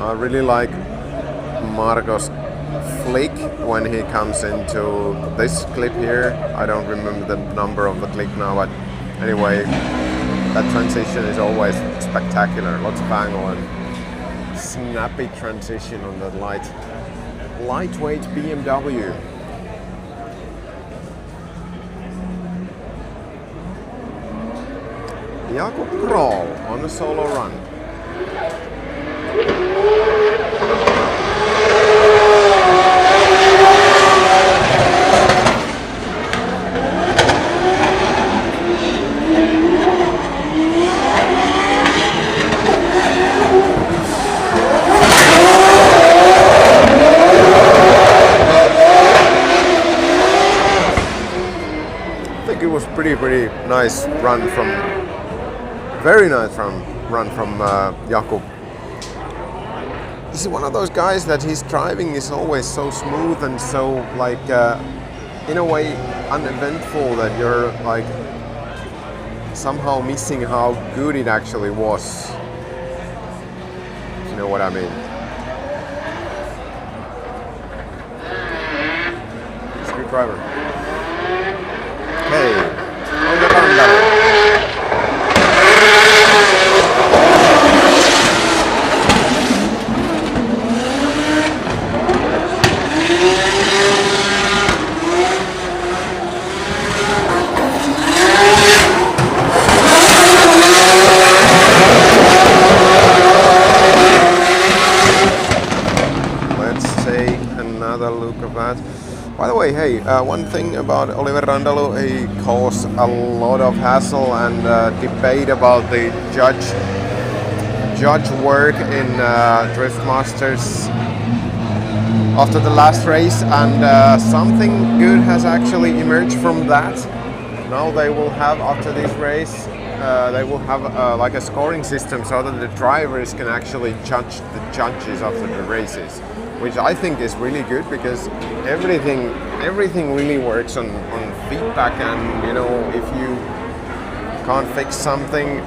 I really like Marco's flick when he comes into this clip here. I don't remember the number of the clip now, but anyway, that transition is always spectacular. Lots of angle and snappy transition on the lightweight BMW. Jakob Kroll on a solo run. Pretty nice run from, very nice run from Jakub he's one of those guys that his driving is always so smooth and so like in a way uneventful that you're like somehow missing how good it actually was. If you know what I mean. Screwdriver. Okay, on the Mondello. Look of that. By the way, hey, one thing about Oliver Randalu, he caused a lot of hassle and debate about the judge work in Drift Masters after the last race, and something good has actually emerged from that. Now they will have, after this race, they will have like a scoring system so that the drivers can actually judge the judges after the races, which I think is really good because everything really works on feedback, and you know, if you can't fix something,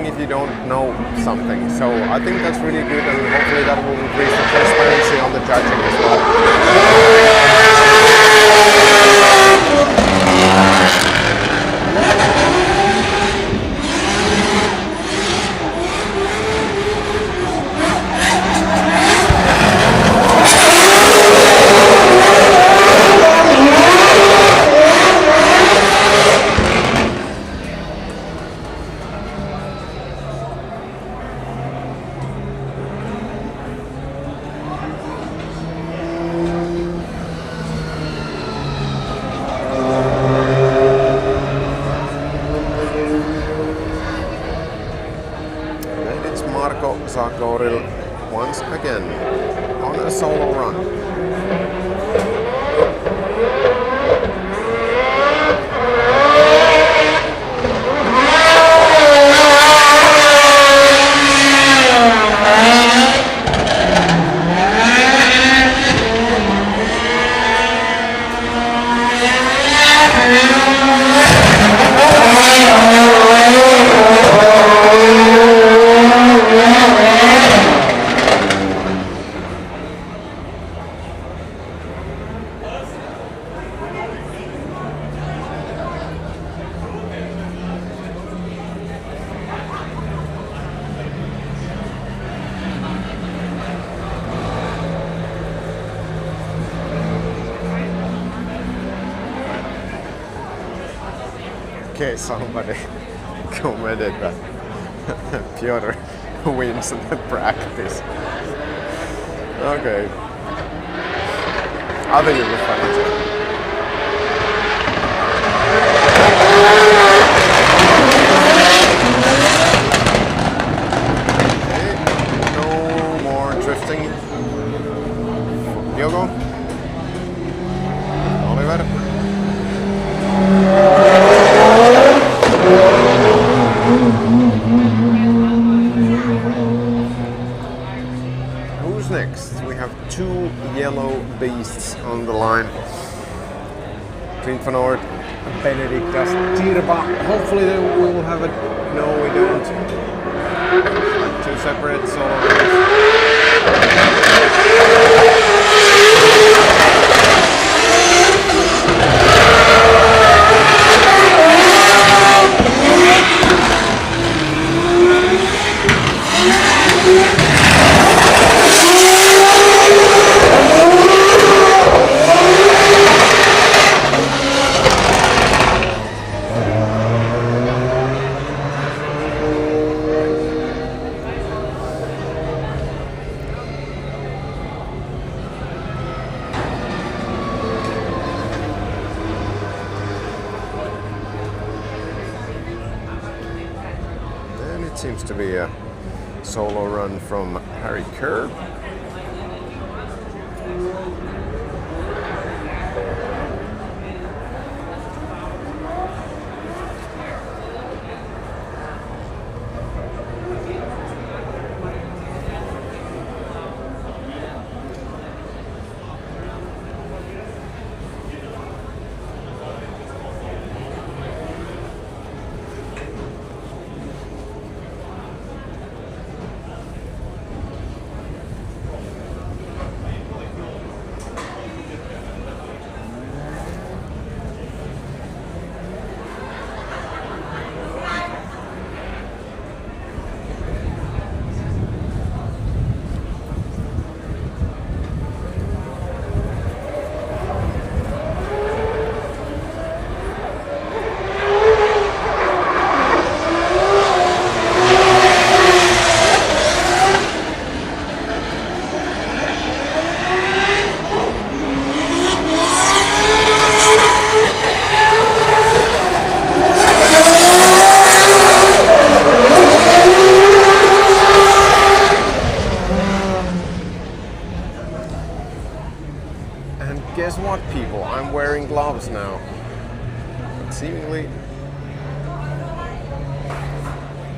if you don't know something. So I think that's really good, and hopefully that will increase the transparency on the judging as well. Once again on a solo run. Okay, somebody commented that Piotr wins the practice. Okay. I think it was funny too. Okay, no more drifting. Diogo? Oliver? Who's next? We have two yellow beasts on the line. Clint van Oort, Benedict Tirba. Hopefully we will have it. No, we don't. Two separate solo races. Seems to be a solo run from Harry Kerr.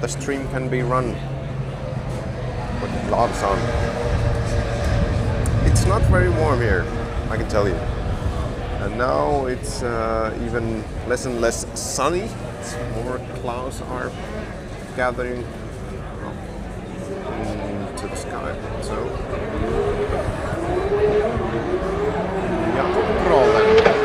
the stream can be run with gloves on. It's not very warm here, I can tell you. And now it's even less and less sunny. It's more clouds are gathering into the sky. So, yeah, crawl then.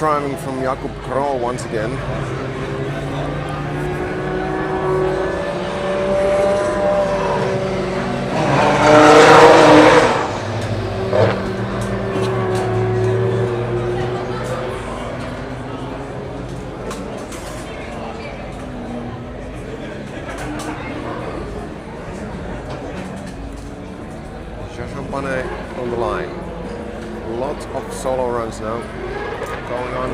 Driving from Jakob Kroll once again. Champagne on the line. Lots of solo runs now going on.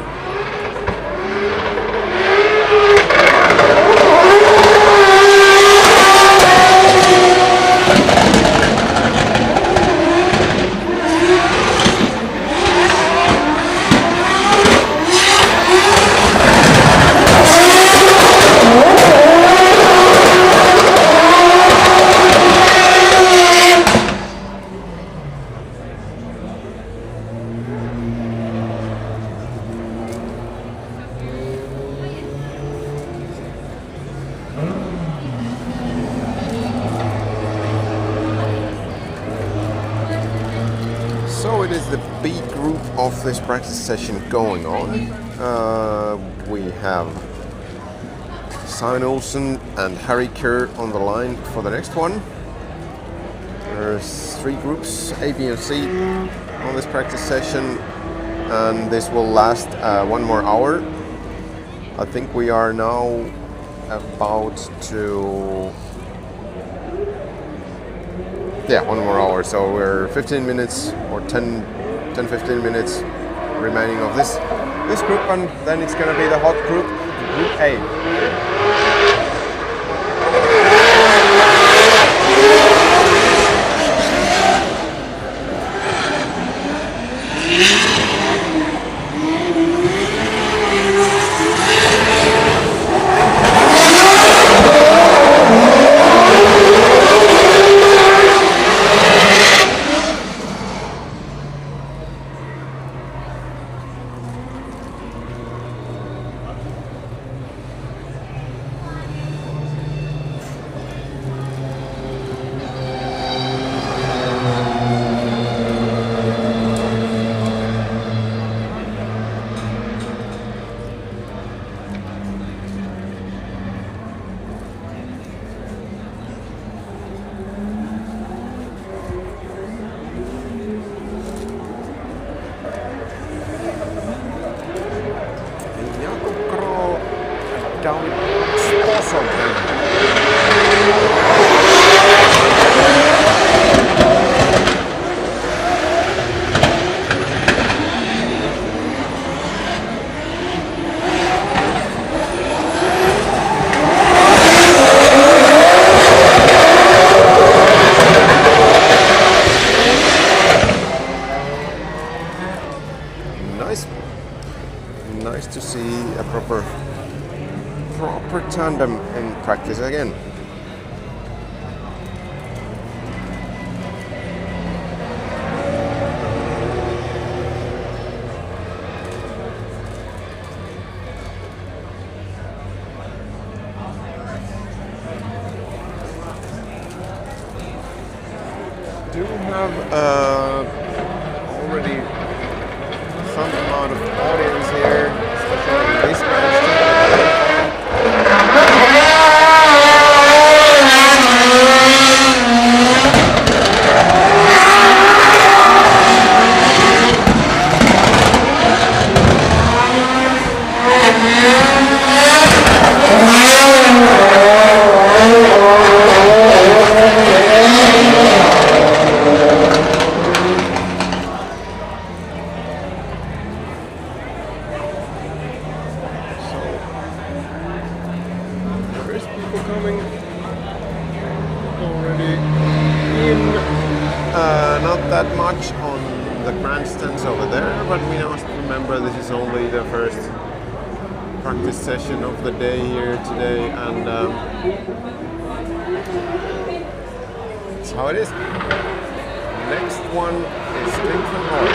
So it is the B group of this practice session going on. We have Simon Olsen and Harry Kerr on the line for the next one. There's 3 groups, A, B and C, on this practice session, and this will last 1 more hour. I think we are now about to... Yeah, 1 more hour, so we're 15 minutes or 10-15 minutes remaining of this group, and then it's gonna be the hot group, Group A. Nice to see a proper tandem in practice again. Do have already some amount of audience here, especially in this match. already in. Not that much on the grandstands over there, but we must remember this is only the first practice session of the day here today, and that's how it is. Next one is strength and hold.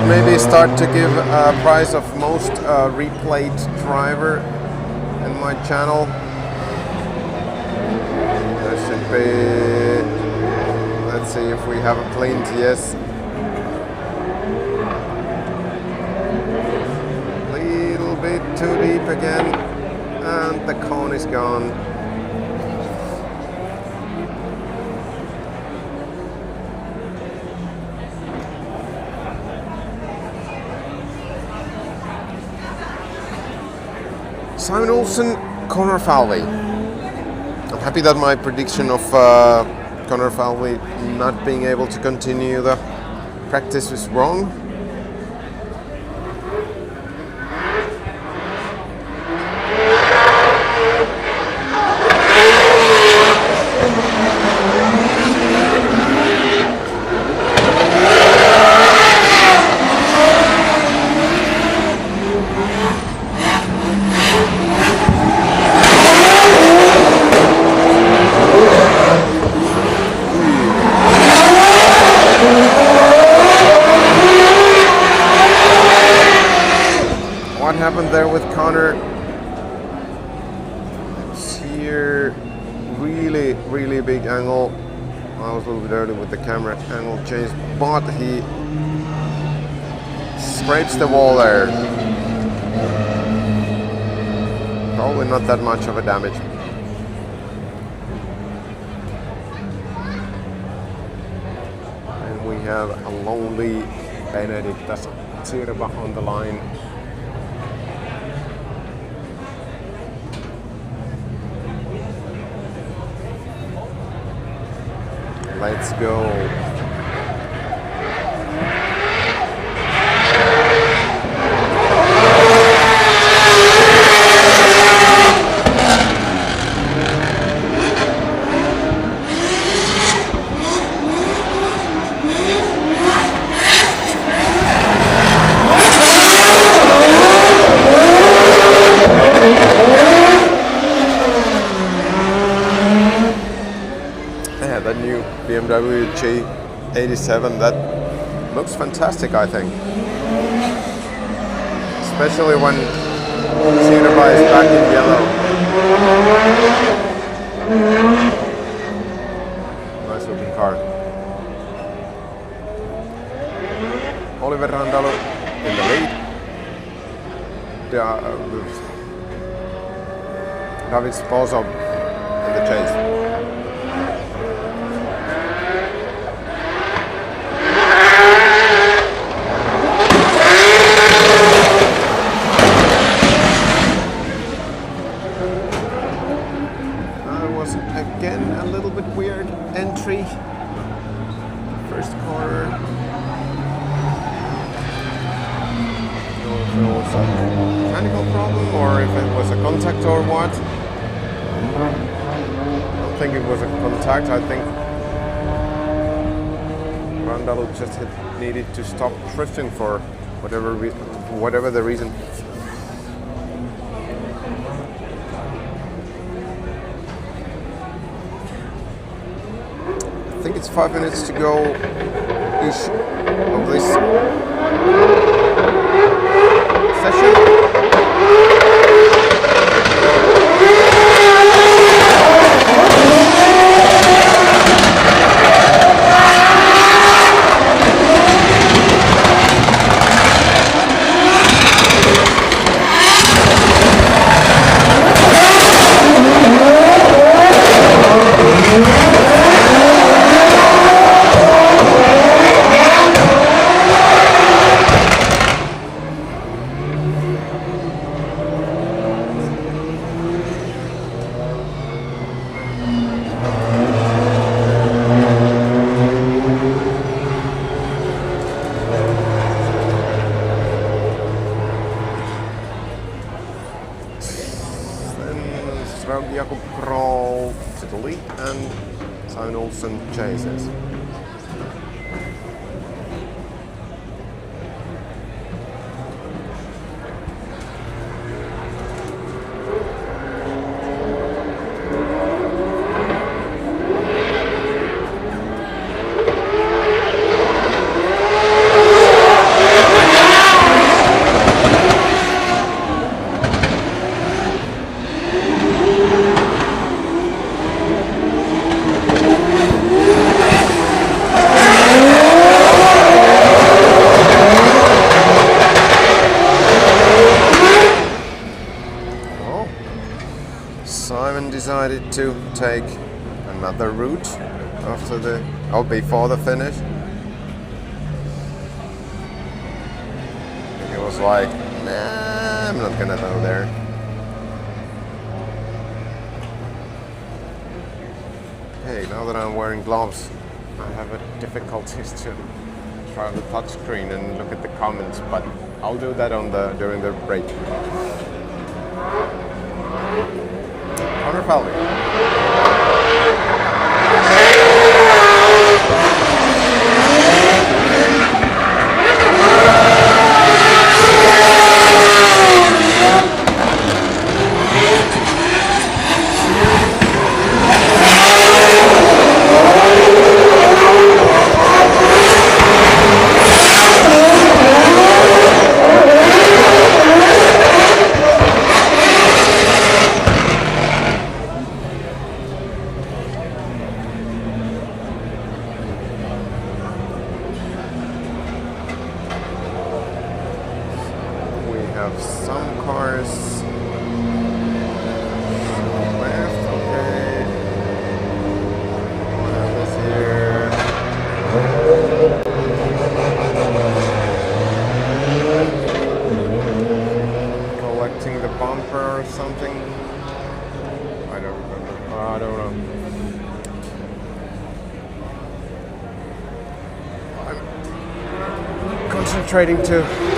Maybe start to give a prize of most replayed driver in my channel. There should be, let's see if we have a cleaned, yes. Little bit too deep again, and the cone is gone. Simon Olsen, Conor Falvey. I'm happy that my prediction of Conor Falvey not being able to continue the practice was wrong. What happened there with Conor? It's here, really big angle. I was a little bit early with the camera angle change, but he scrapes the wall there. Probably not that much of a damage. And we have a lonely Benedikta Sirva on the line. Let's go. The new BMW G87, that looks fantastic, I think. Especially when Sirva is back in yellow. Nice looking car. Oliver Randalo in the lead. David Sposo in the chase. Again, a little bit weird entry. First corner. I don't know if it was a mechanical problem or if it was a contact or what. I don't think it was a contact. I think Randall just needed to stop drifting for whatever the reason. I think it's 5 minutes to go ish of this session. decided to take another route before the finish. He was like, nah, I'm not gonna go there. Hey, now that I'm wearing gloves, I have a difficulties to try the touch screen and look at the comments, but I'll do that during the break. Connor Falvey.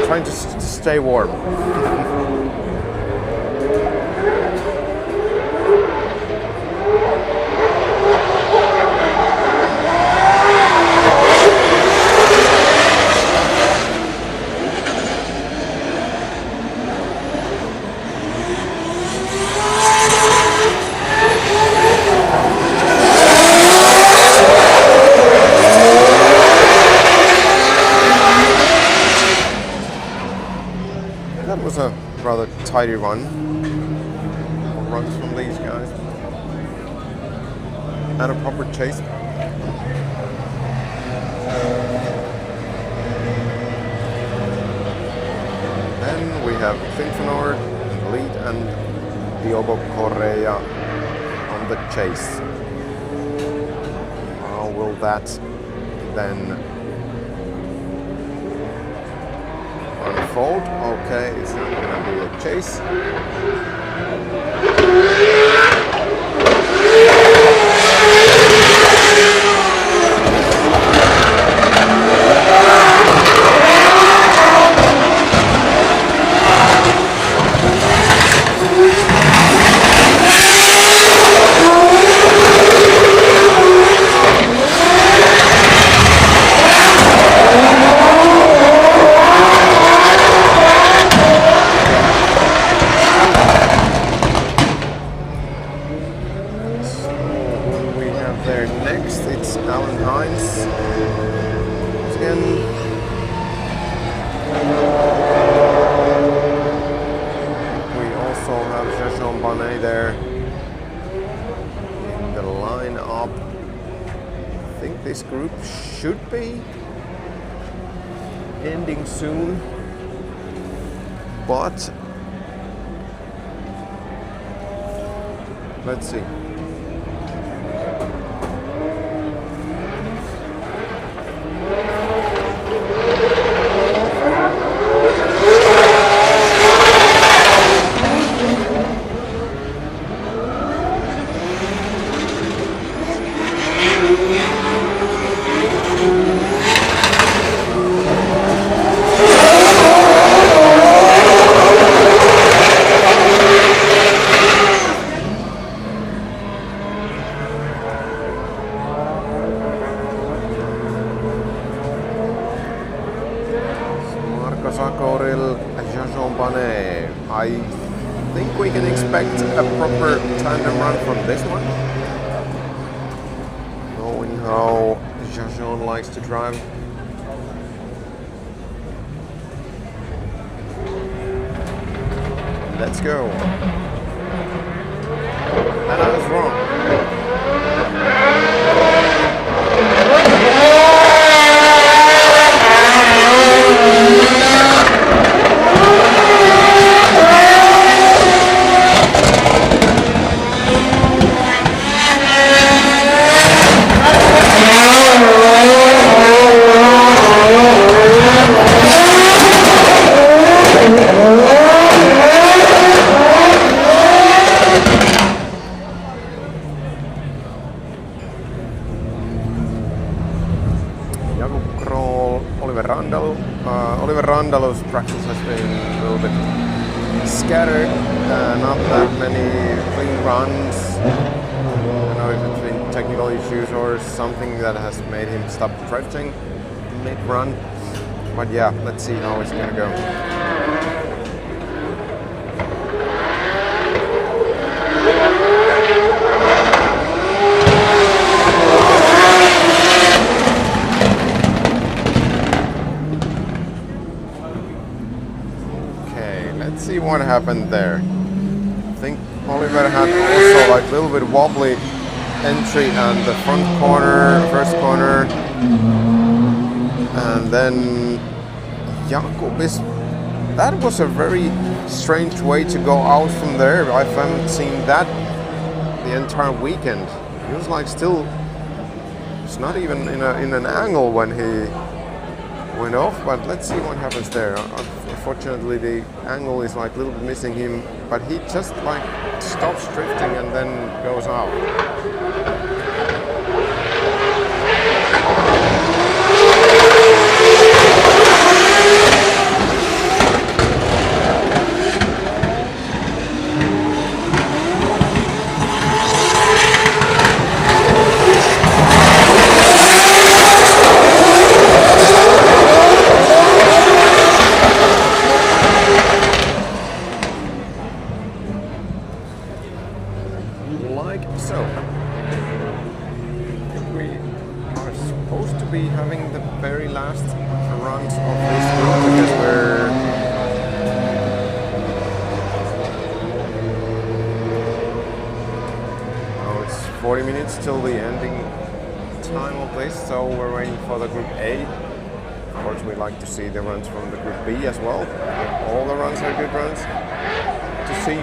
Trying to stay warm. Rather tidy run. Runs from these guys. And a proper chase. Then we have Finfanord in the lead and Diogo Correa on the chase. How will that then unfold? Okay, it's not going to be a chase. This group should be ending soon, but let's see. I think we can expect a proper tandem run from this one, knowing how Jajon likes to drive. Let's go. And I was wrong. Jakub Kroll, Oliver Randall. Oliver Randall's practice has been a little bit scattered, not that many clean runs. I don't know if it's been technical issues or something that has made him stop drifting mid-run. But yeah, let's see how it's gonna go. Let's see what happened there. I think Oliver had also like a little bit wobbly entry on the front corner, first corner, and then Jakub is. That was a very strange way to go out from there. I haven't seen that the entire weekend. He was like still. It's not even in an angle when he went off, but let's see what happens there. Unfortunately, the angle is like a little bit missing him, but he just like stops drifting and then goes out. So, we are supposed to be having the very last runs of this group because it's 40 minutes till the ending time of this, so we're waiting for the Group A. Of course, we like to see the runs from the Group B as well. All the runs are good runs to see.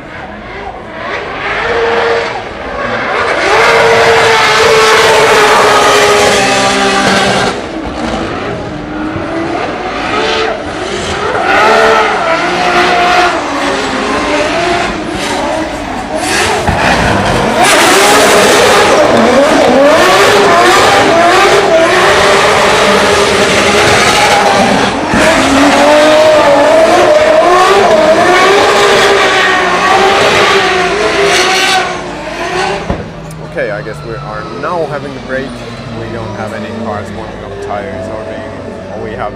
Okay, I guess we are now having a break. We don't have any cars warming up tires or we have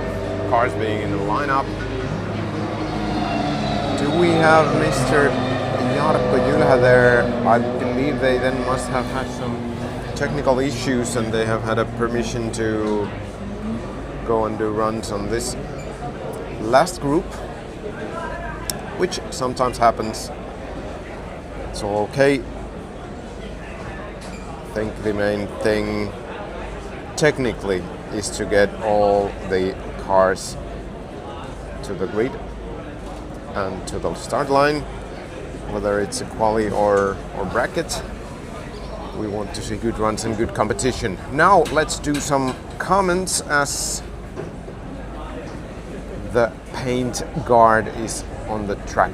cars being in the lineup. Do we have Mr. Jarkko Jylhä there? I believe they then must have had some technical issues and they have had a permission to go and do runs on this last group, which sometimes happens. So okay. I think the main thing technically is to get all the cars to the grid and to the start line, whether it's a quali or bracket. We want to see good runs and good competition. Now let's do some comments as the paint guard is on the track.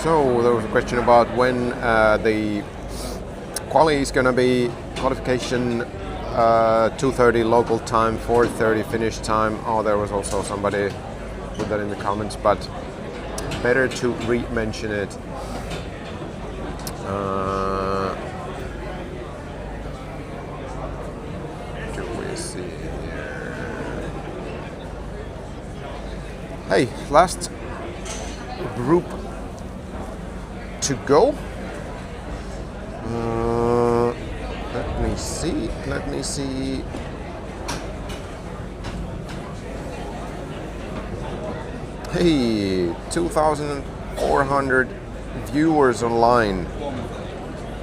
So there was a question about when the quali is going to be. Qualification 2:30 local time, 4:30 Finnish time. Oh, there was also somebody put that in the comments, but better to re-mention it. Do we see here? Hey, last group to go. Let me see. Hey, 2,400 viewers online.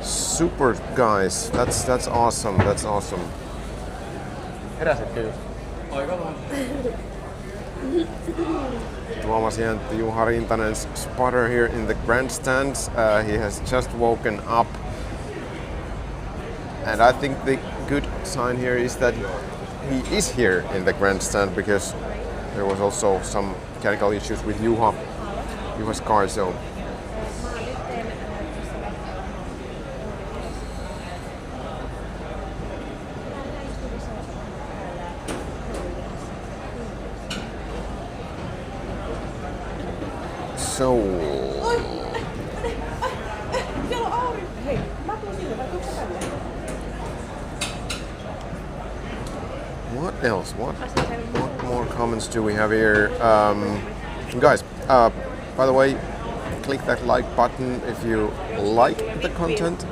Super, guys. That's awesome. That's awesome. Heräsitkö just? Aika vaan. Tuomas Jäntti, Juha Rintanen's spotter here in the grandstands. He has just woken up. And I think the good sign here is that he is here in the grandstand, because there was also some mechanical issues with Juha's car. So what else? What more comments do we have here? Guys, by the way, click that like button if you like the content.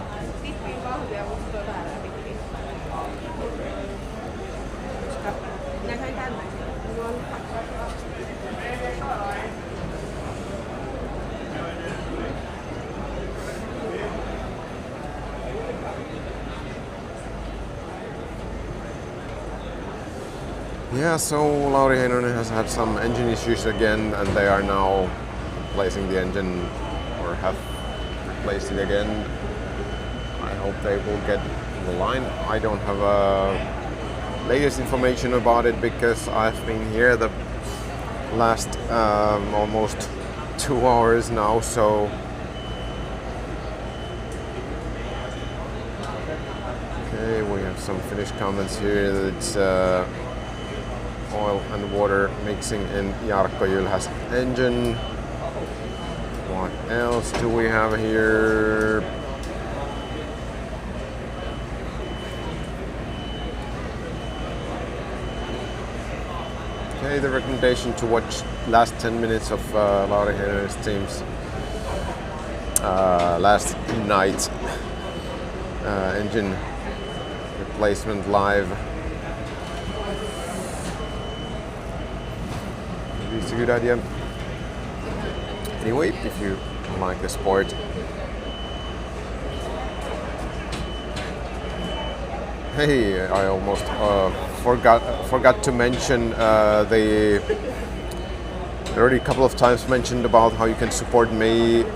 Yeah, so Lauri Heinonen has had some engine issues again, and they are now replacing the engine, or have replaced it again. I hope they will get the line. I don't have latest information about it, because I've been here the last almost 2 hours now, so okay, we have some Finnish comments here. It's oil and water mixing in Jarkko Jylhä's engine. What else do we have here? Okay, the recommendation to watch last 10 minutes of Lauri Heinonen's team's last night engine replacement live. Maybe it's a good idea. Anyway, if you like the sport, hey, I almost forgot to mention the already a couple of times mentioned about how you can support me.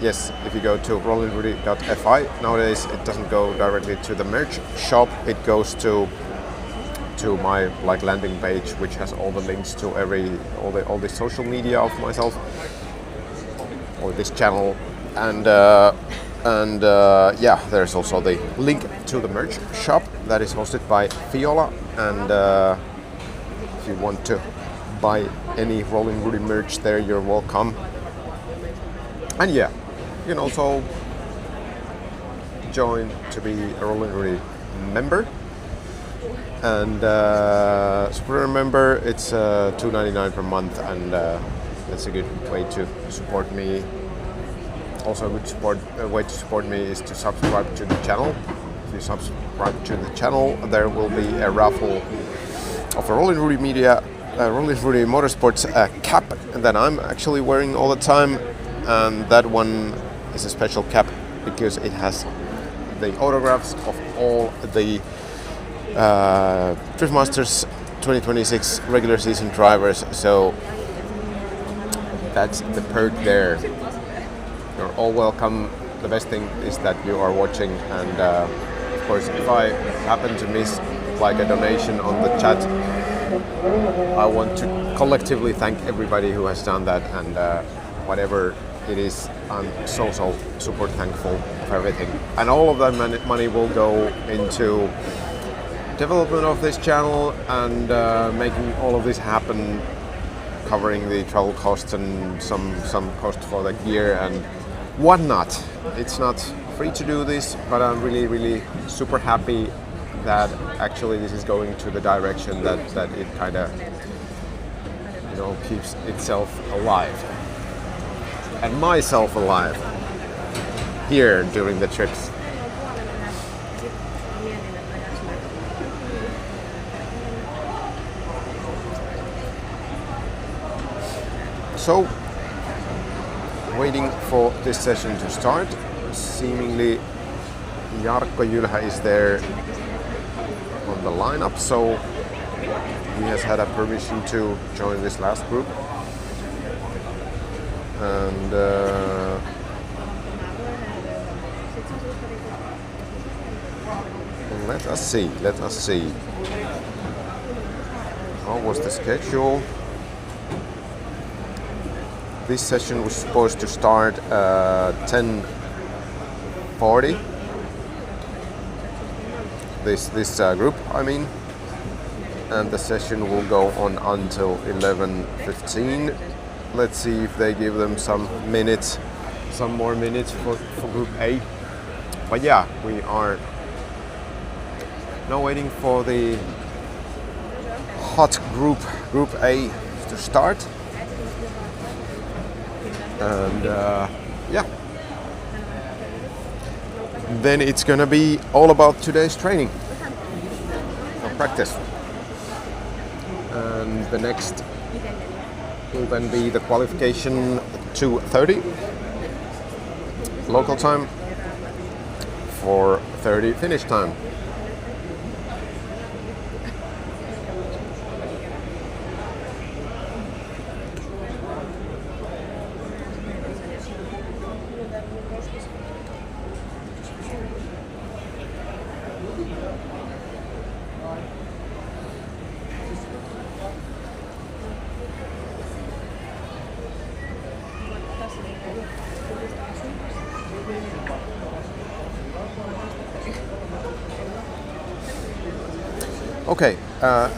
Yes, if you go to rollingrudy.fi, nowadays it doesn't go directly to the merch shop. It goes to my landing page, which has all the links to all the social media of myself, or this channel, and yeah, there's also the link to the merch shop that is hosted by Fiola, and if you want to buy any Rolling Rudy merch there, you're welcome. And yeah, you can also join to be a Rolling Rudy member. And supporter member, it's $2.99 per month, and that's a good way to support me. Also, a way to support me is to subscribe to the channel. If you subscribe to the channel, there will be a raffle of a Rolling Rudy Rolling Rudy Motorsports cap that I'm actually wearing all the time, and that one is a special cap because it has the autographs of all the Driftmasters 2026 regular season drivers, so that's the perk there. You're all welcome. The best thing is that you are watching, and of course, if I happen to miss a donation on the chat, I want to collectively thank everybody who has done that, and whatever it is, I'm so super thankful of everything. And all of that money will go into development of this channel and making all of this happen, covering the travel costs and some cost for the gear and whatnot. It's not free to do this, but I'm really super happy that actually this is going to the direction that it kind of keeps itself alive and myself alive here during the trips. So, waiting for this session to start. Seemingly Jarkko Jylhä is there on the lineup, so he has had a permission to join this last group. And let us see. How was the schedule? This session was supposed to start 10:40. This group, I mean, and the session will go on until 11:15. Let's see if they give them some more minutes for Group A. But yeah, we are now waiting for the hot Group A to start. And yeah, then it's gonna be all about today's training or practice. And the next will then be the qualification 2:30 local time, 4:30 finish time. Okay,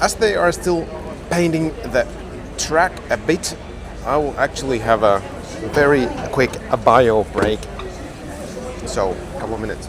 as they are still painting the track a bit, I will actually have a very quick bio break. So, a couple of minutes.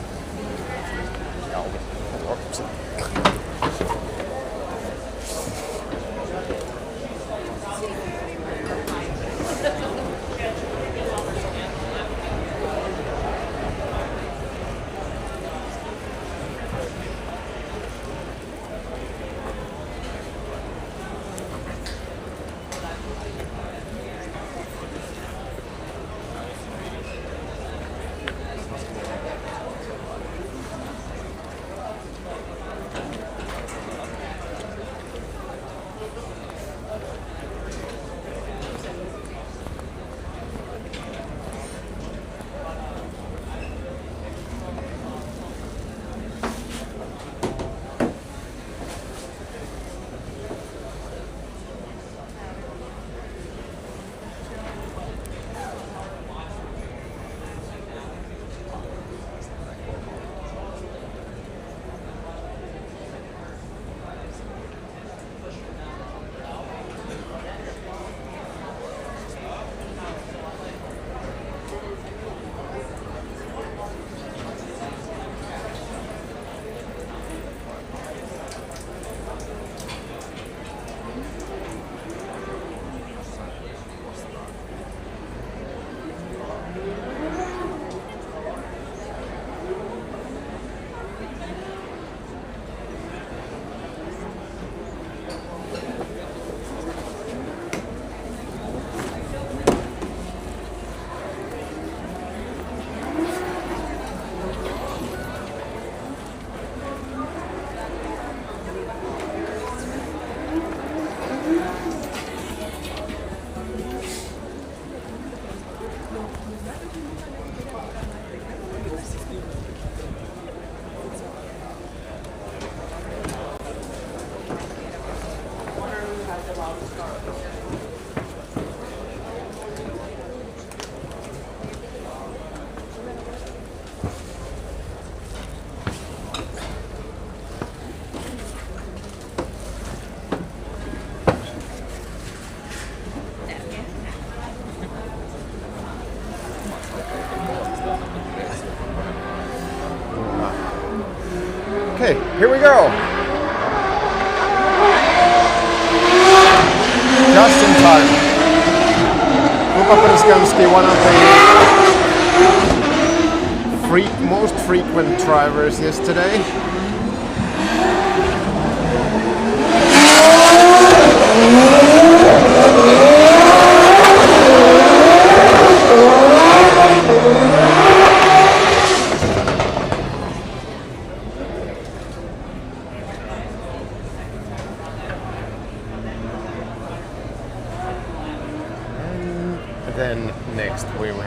Okay, here we go. Just in time. Kuba Pryskamski, one of the most frequent drivers yesterday.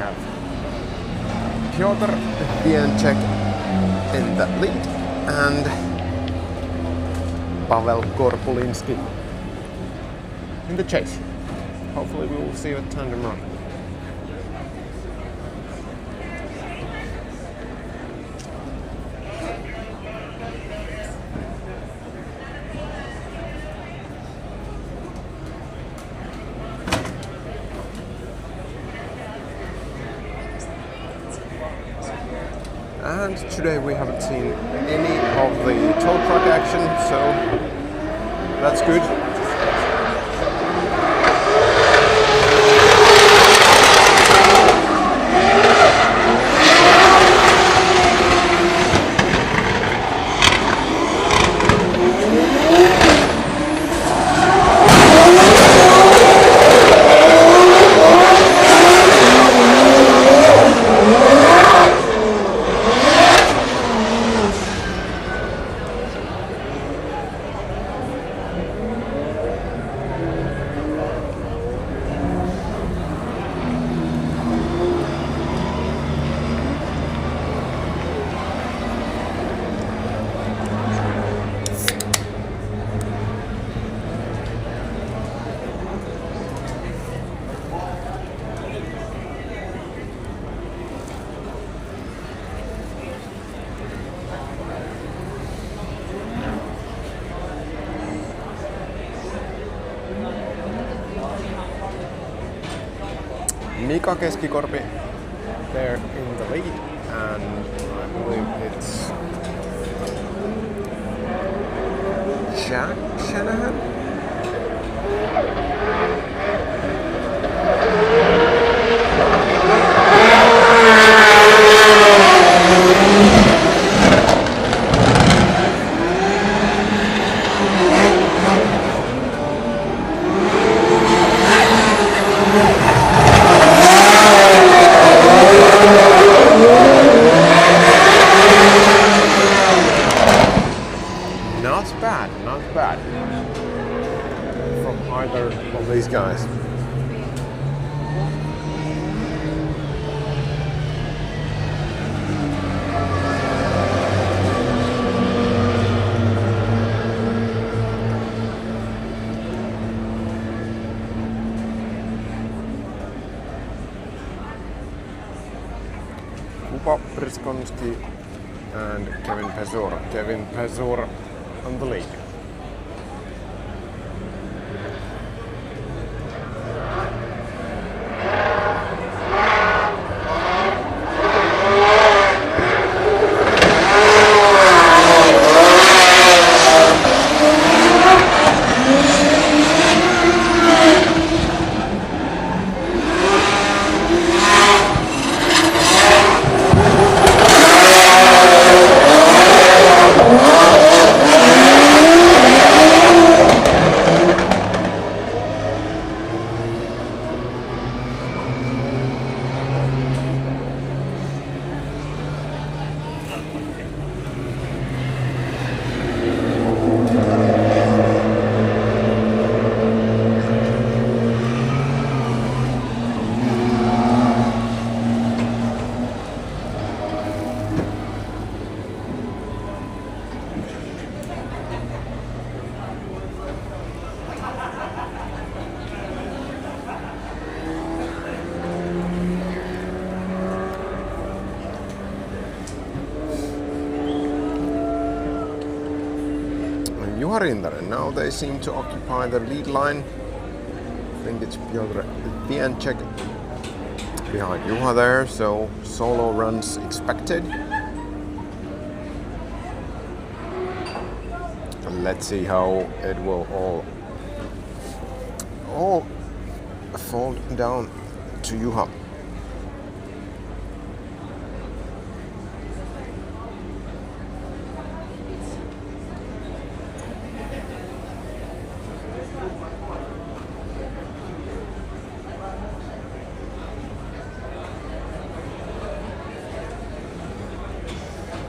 have Piotr Wienczek in the lead and Pavel Korpulinski in the chase. Hopefully we will see a tandem run. And today we haven't seen any of the tow truck action, so that's good. Mika Keskikorpi there in the lead, and I believe it's Jack Shanahan. Not bad from either of these guys. Kuba Briskonski and Kevin Pezor. Kevin Pezor on the lead. Kildare. Now they seem to occupy the lead line. I think it's Piotr Wienczek behind Juha there, so solo runs expected. And let's see how it will all fall down to Juha.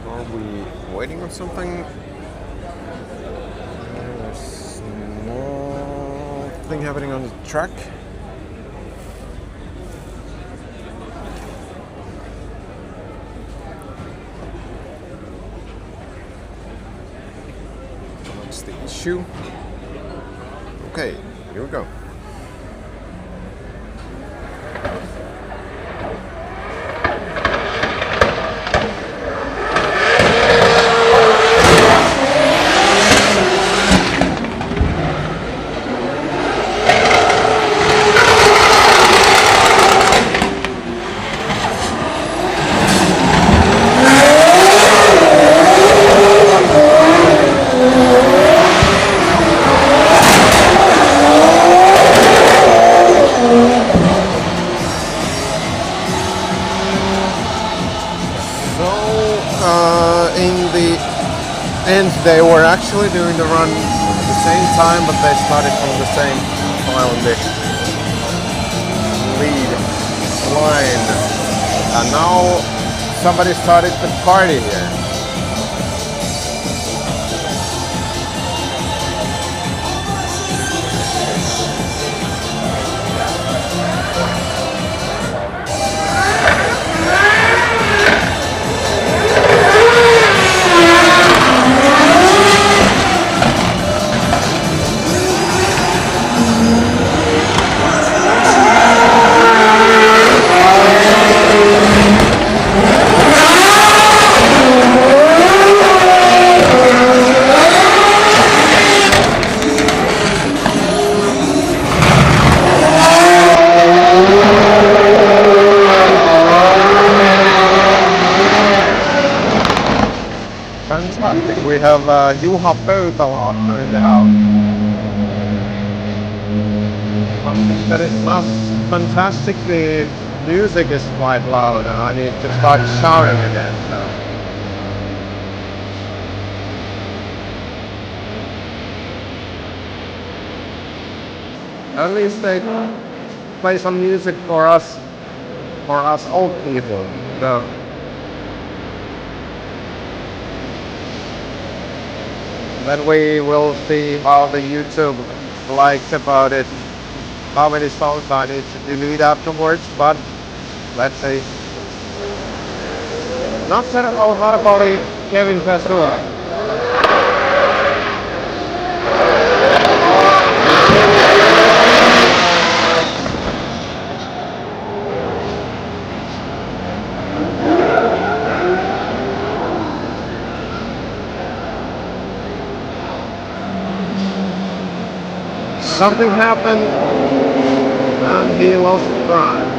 Are we waiting on something? There's nothing happening on the track. is the issue. Okay, here we go. And they were actually doing the run at the same time, but they started from the same file on the lead line. And now somebody started the party here. Fantastic. We have Juha Pöytälahti in the house. That is fantastic. The music is quite loud and I need to start shouting again. So. At least they play some music for us old people. So. Then we will see how the YouTube likes about it, how many songs I need to delete afterwards, but let's see. Not said about how about Kevin Pessoa. Something happened and he lost the drive.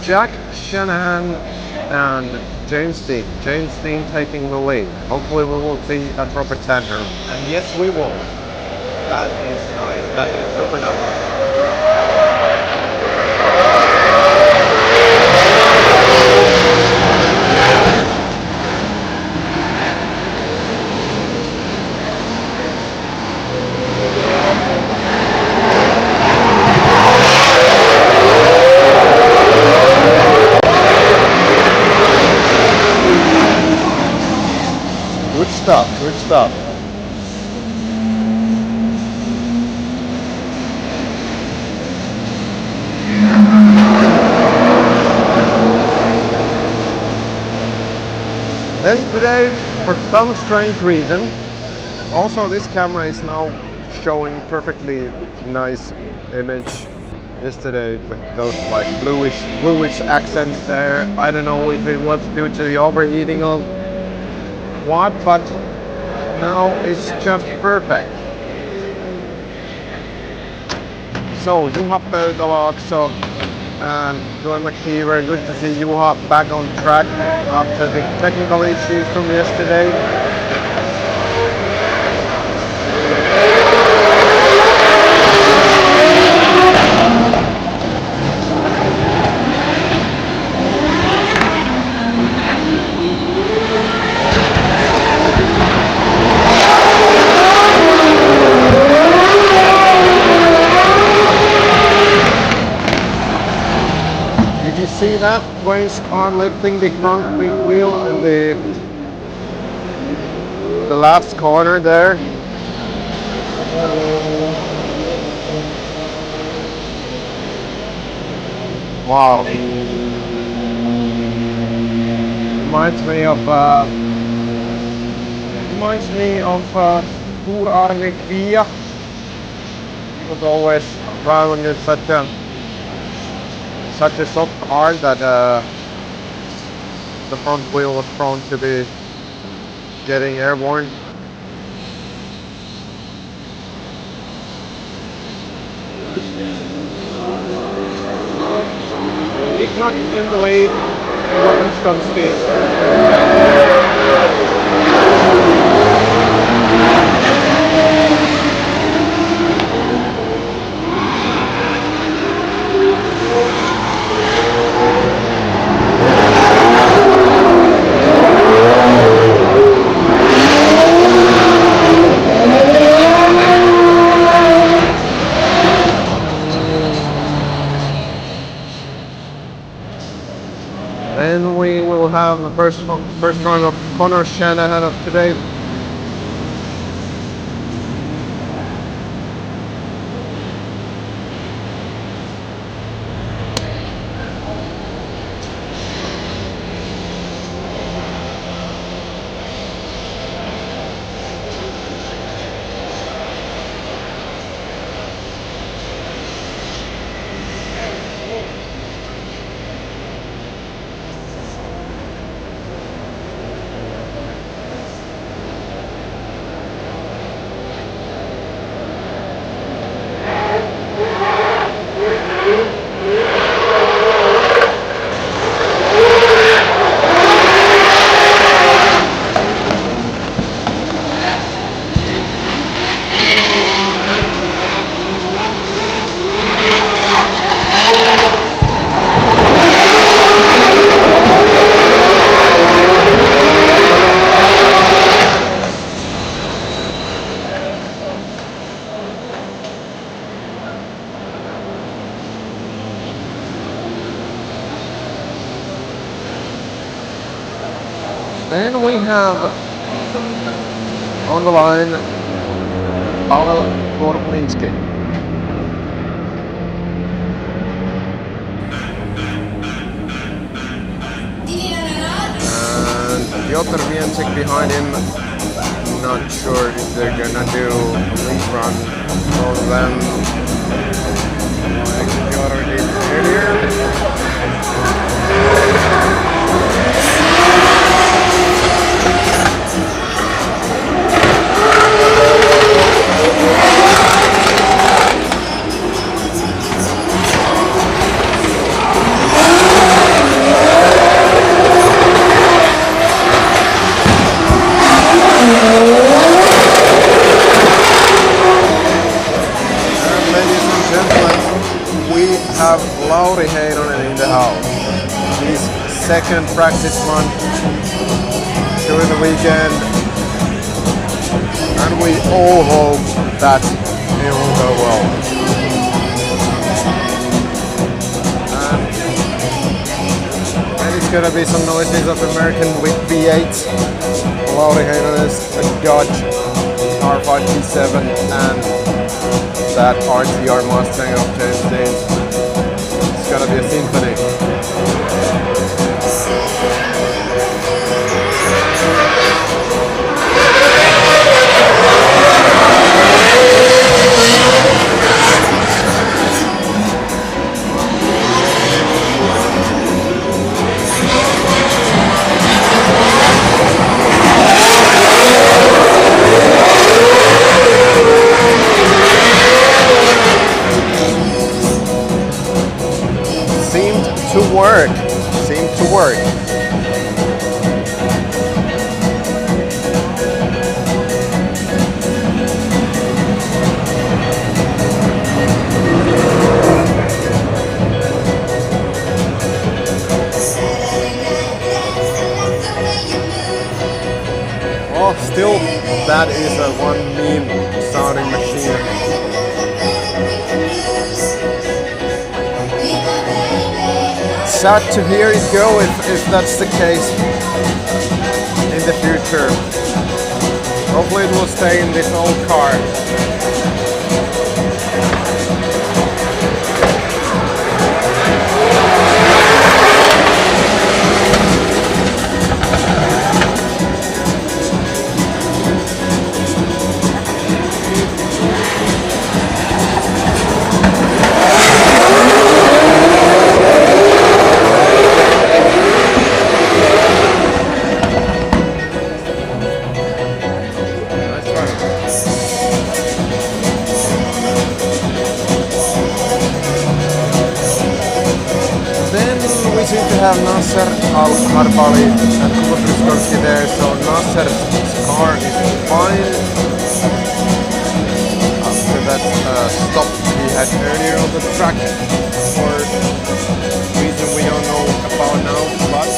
Jack Shanahan and James Dean. James Dean taking the lead. Hopefully we will see a proper tantrum. And yes, we will. That is nice. That is super nice. Good stuff. Then today, for some strange reason, also this camera is now showing perfectly nice image. Yesterday with those like bluish accents there. I don't know if it was due to the overheating of what, but now it's just perfect. So Juha Pöytälahti and Joel McKeever, good to see Juha back on track after the technical issues from yesterday. You see that ways are lifting the front wheel and the last corner there. Wow. Reminds me of Kildare 4. It was always driving in such a soft car that the front wheel was prone to be getting airborne. It's not in the way weapons comes to. Then we will have the first run of Connor Shanahan of today. Then we have on the line Pavel Korplinski. And Piotr Vienczyk behind him. Not sure if they're gonna do a lead run for them like Piotr did earlier. Lauri Heinonen in the house. His second practice run during the weekend, and we all hope that it will go well. And it's gonna be some noises of American with V8. Lauri Heinonen's Dodge R5 P7 and that RTR Mustang of James Dean. It's gonna be a symphony. Seemed to work. Oh, still, that is a one mean sounding machine. sad to hear it go if that's the case in the future. Hopefully it will stay in this old car. Have Nasser Al-Harbali and Kuba there, so Nasser's car is fine. After that stop he had earlier on the track for a reason we don't know about now, but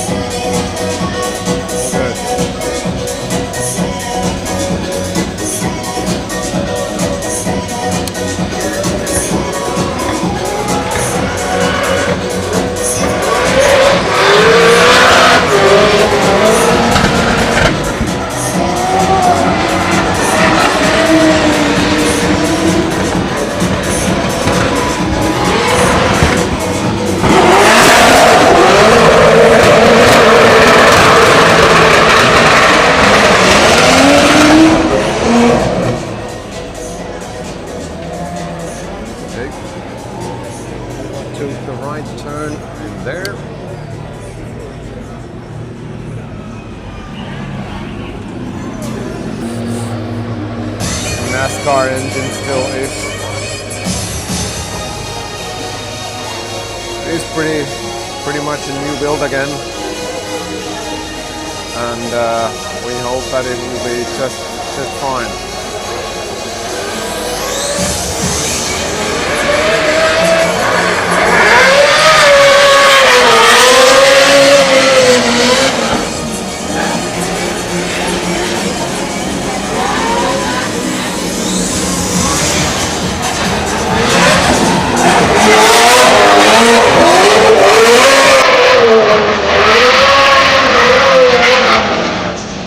good. NASCAR engine still is pretty much a new build again, and we hope that it will be just fine.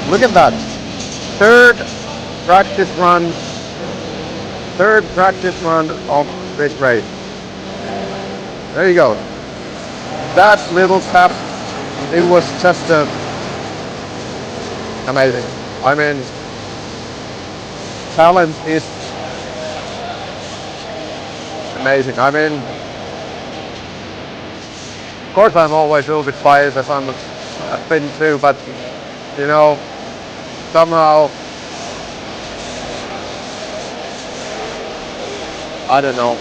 Look at that. Third practice run of this race. There you go. That little tap, it was just amazing. I mean, talent is amazing. I mean, of course I'm always a little bit biased as I'm a Finn too, but you know, somehow, I don't know.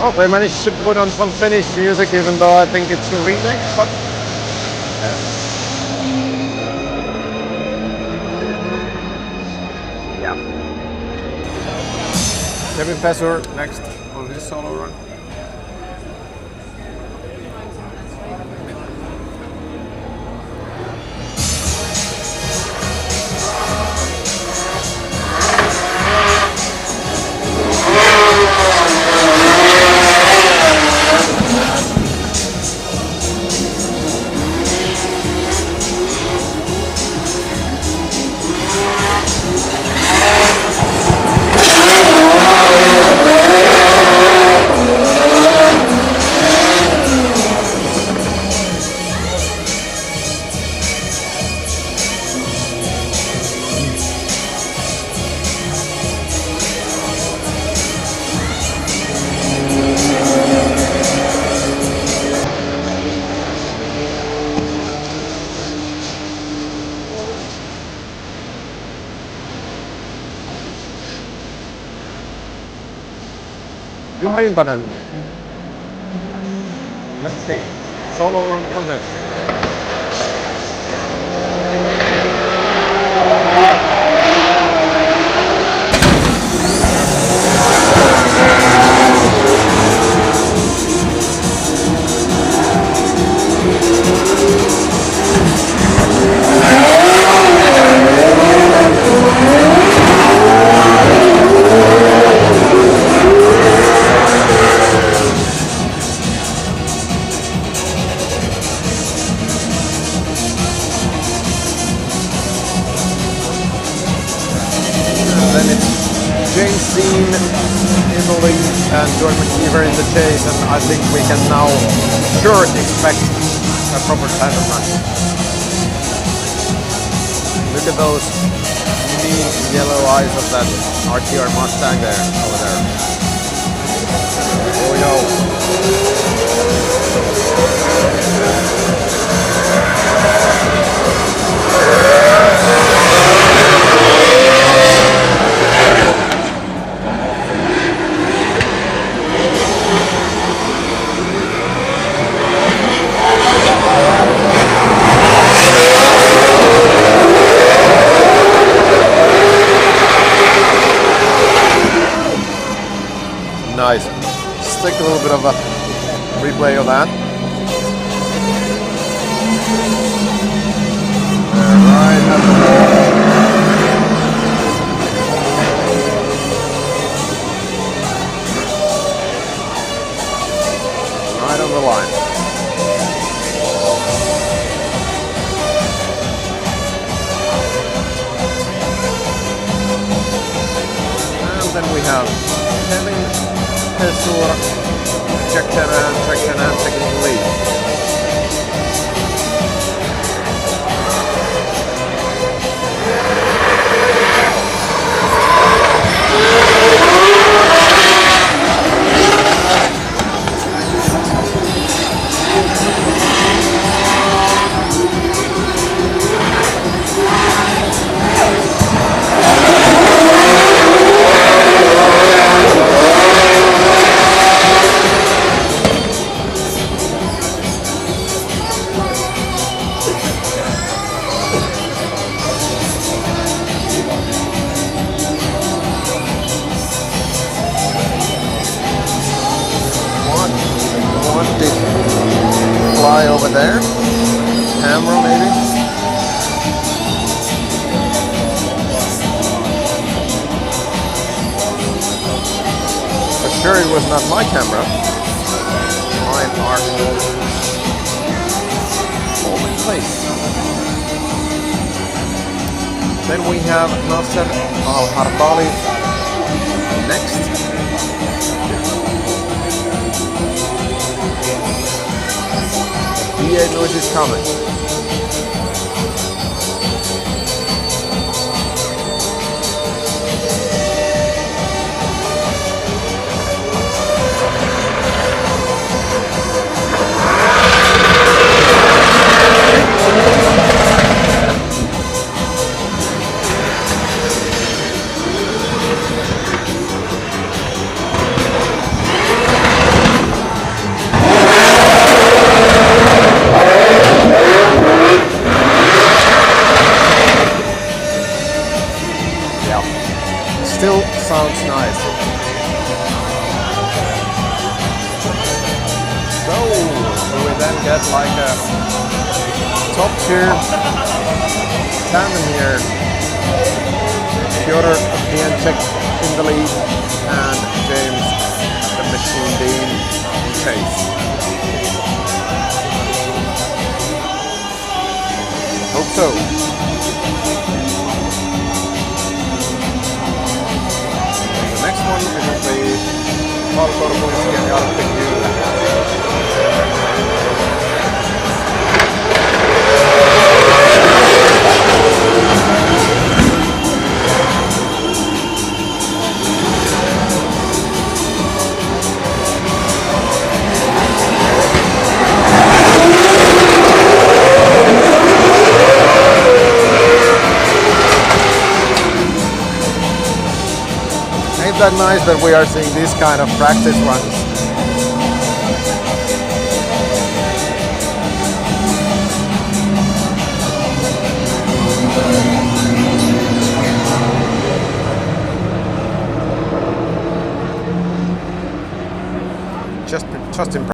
Oh, they managed to put on some Finnish music, even though I think it's a remix, but yeah. Kevin Pesser next on his solo run. Yung ayun pa na. Let's see. Solo on there. In the lead and Joy McKeever in the chase, and I think we can now sure expect a proper title match. Look at those neat yellow eyes of that RTR Mustang there, over there. Here we go. Nice. Stick a little bit of a replay of that. Right at the wall. Right on the line. And then we have Kevin Pesur, Jack Tanan taking the lead. Fly over there, camera maybe. For sure it was not my camera. Mine are all in place. Then we have Nasser Al-Harbali next. V8 noise is coming. Still sounds nice. So we then get like a top tier tandem here. Piotr Pianchek in the lead and James the Machine Bean in chase. Hope so. Next one is going to be Paul Korobinski and Jarl Pickju. Ain't that nice that we are seeing these kind of practice runs? just impressive.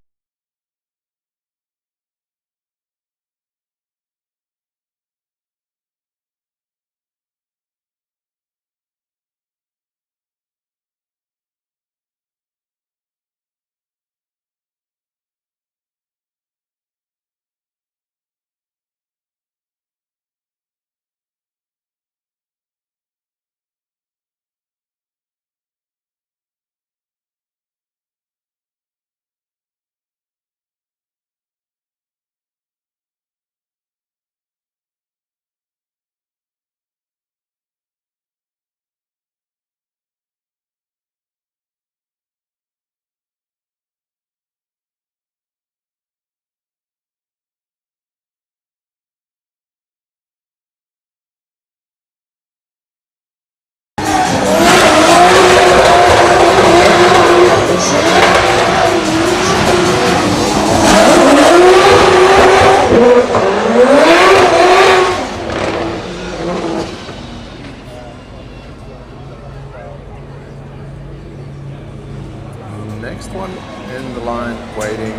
Next one in the line waiting,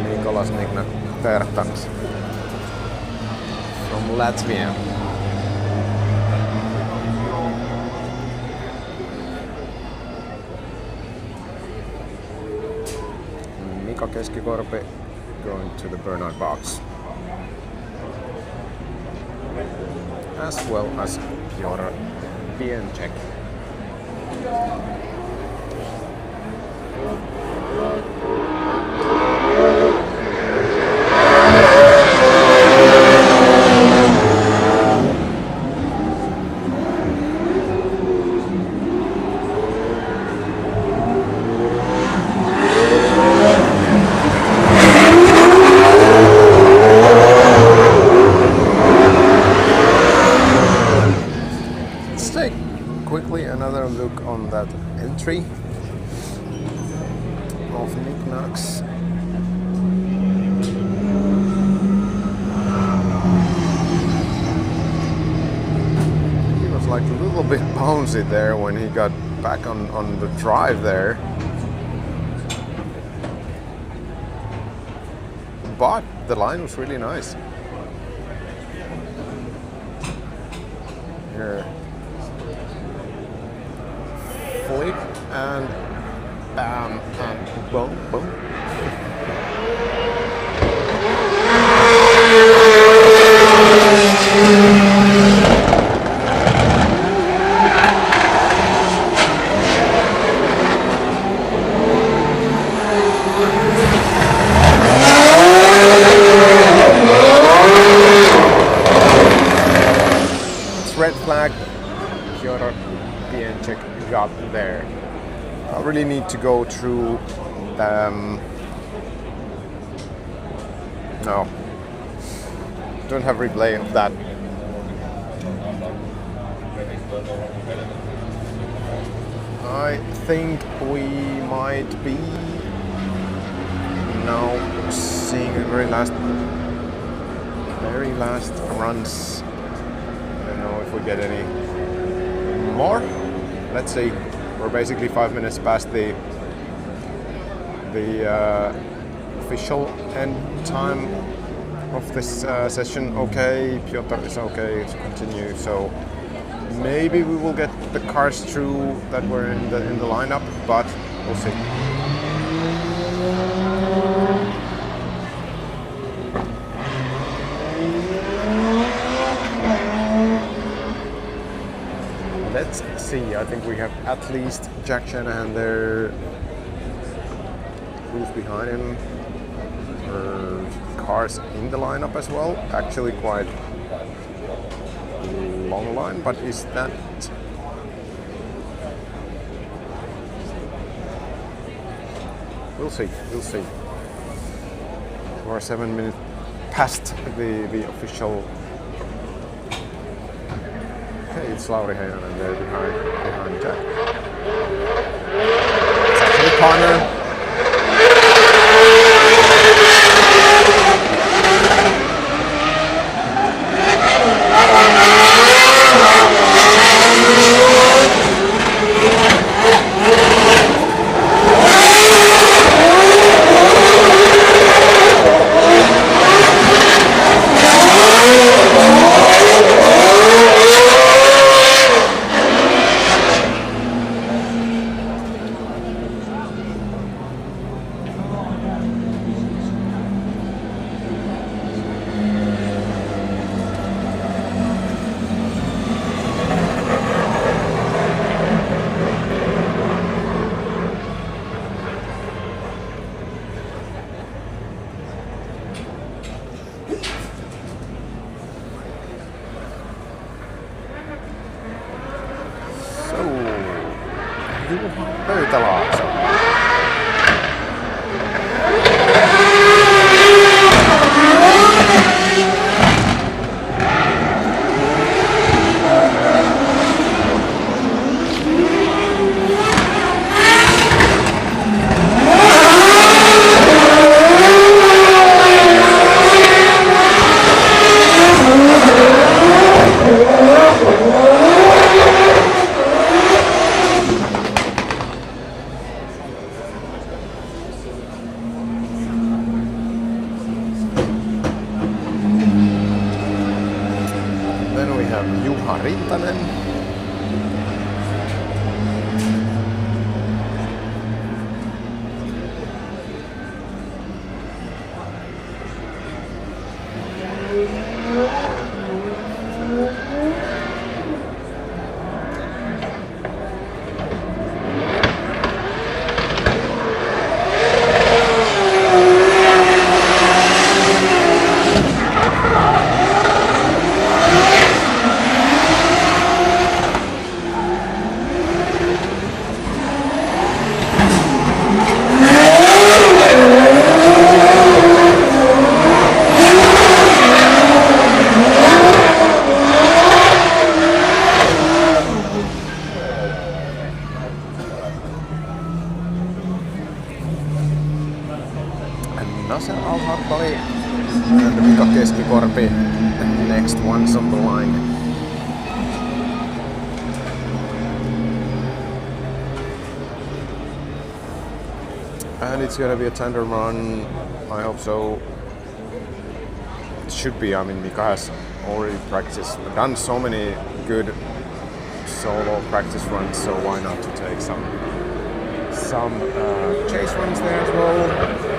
Nicolas Tertans from Latvia. Mika Keskikorpi going to the burnout box, as well as Piotr Pienczek. Quickly another look on that entry of Nick Knox. He was like a little bit bouncy there when he got back on the drive there. But the line was really nice. Here. Flip and bam and boom, boom. It's red flag. Piotr Pienczek got there. I really need to go through no, don't have replay of that. I think we might be now seeing the very last runs. I don't know if we get any more. Let's see. We're basically 5 minutes past the official end time of this session. Okay, Piotr is okay to continue. So maybe we will get the cars through that were in the lineup, but we'll see. Let's see, I think we have at least Jack Shanahan there. Who's behind him? Cars in the lineup as well. Actually quite long line, but is that... We'll see. We're 7 minutes past the official. Okay, it's Lauri Heinonen there behind Jack. It's actually Connor. pöytälaa. Nasser Al-Hattali and Mika Keskikorpi, next ones on the line. And it's gonna be a tandem run, I hope so. It should be, I mean, Mika has already done so many good solo practice runs, so why not to take some chase runs there as well.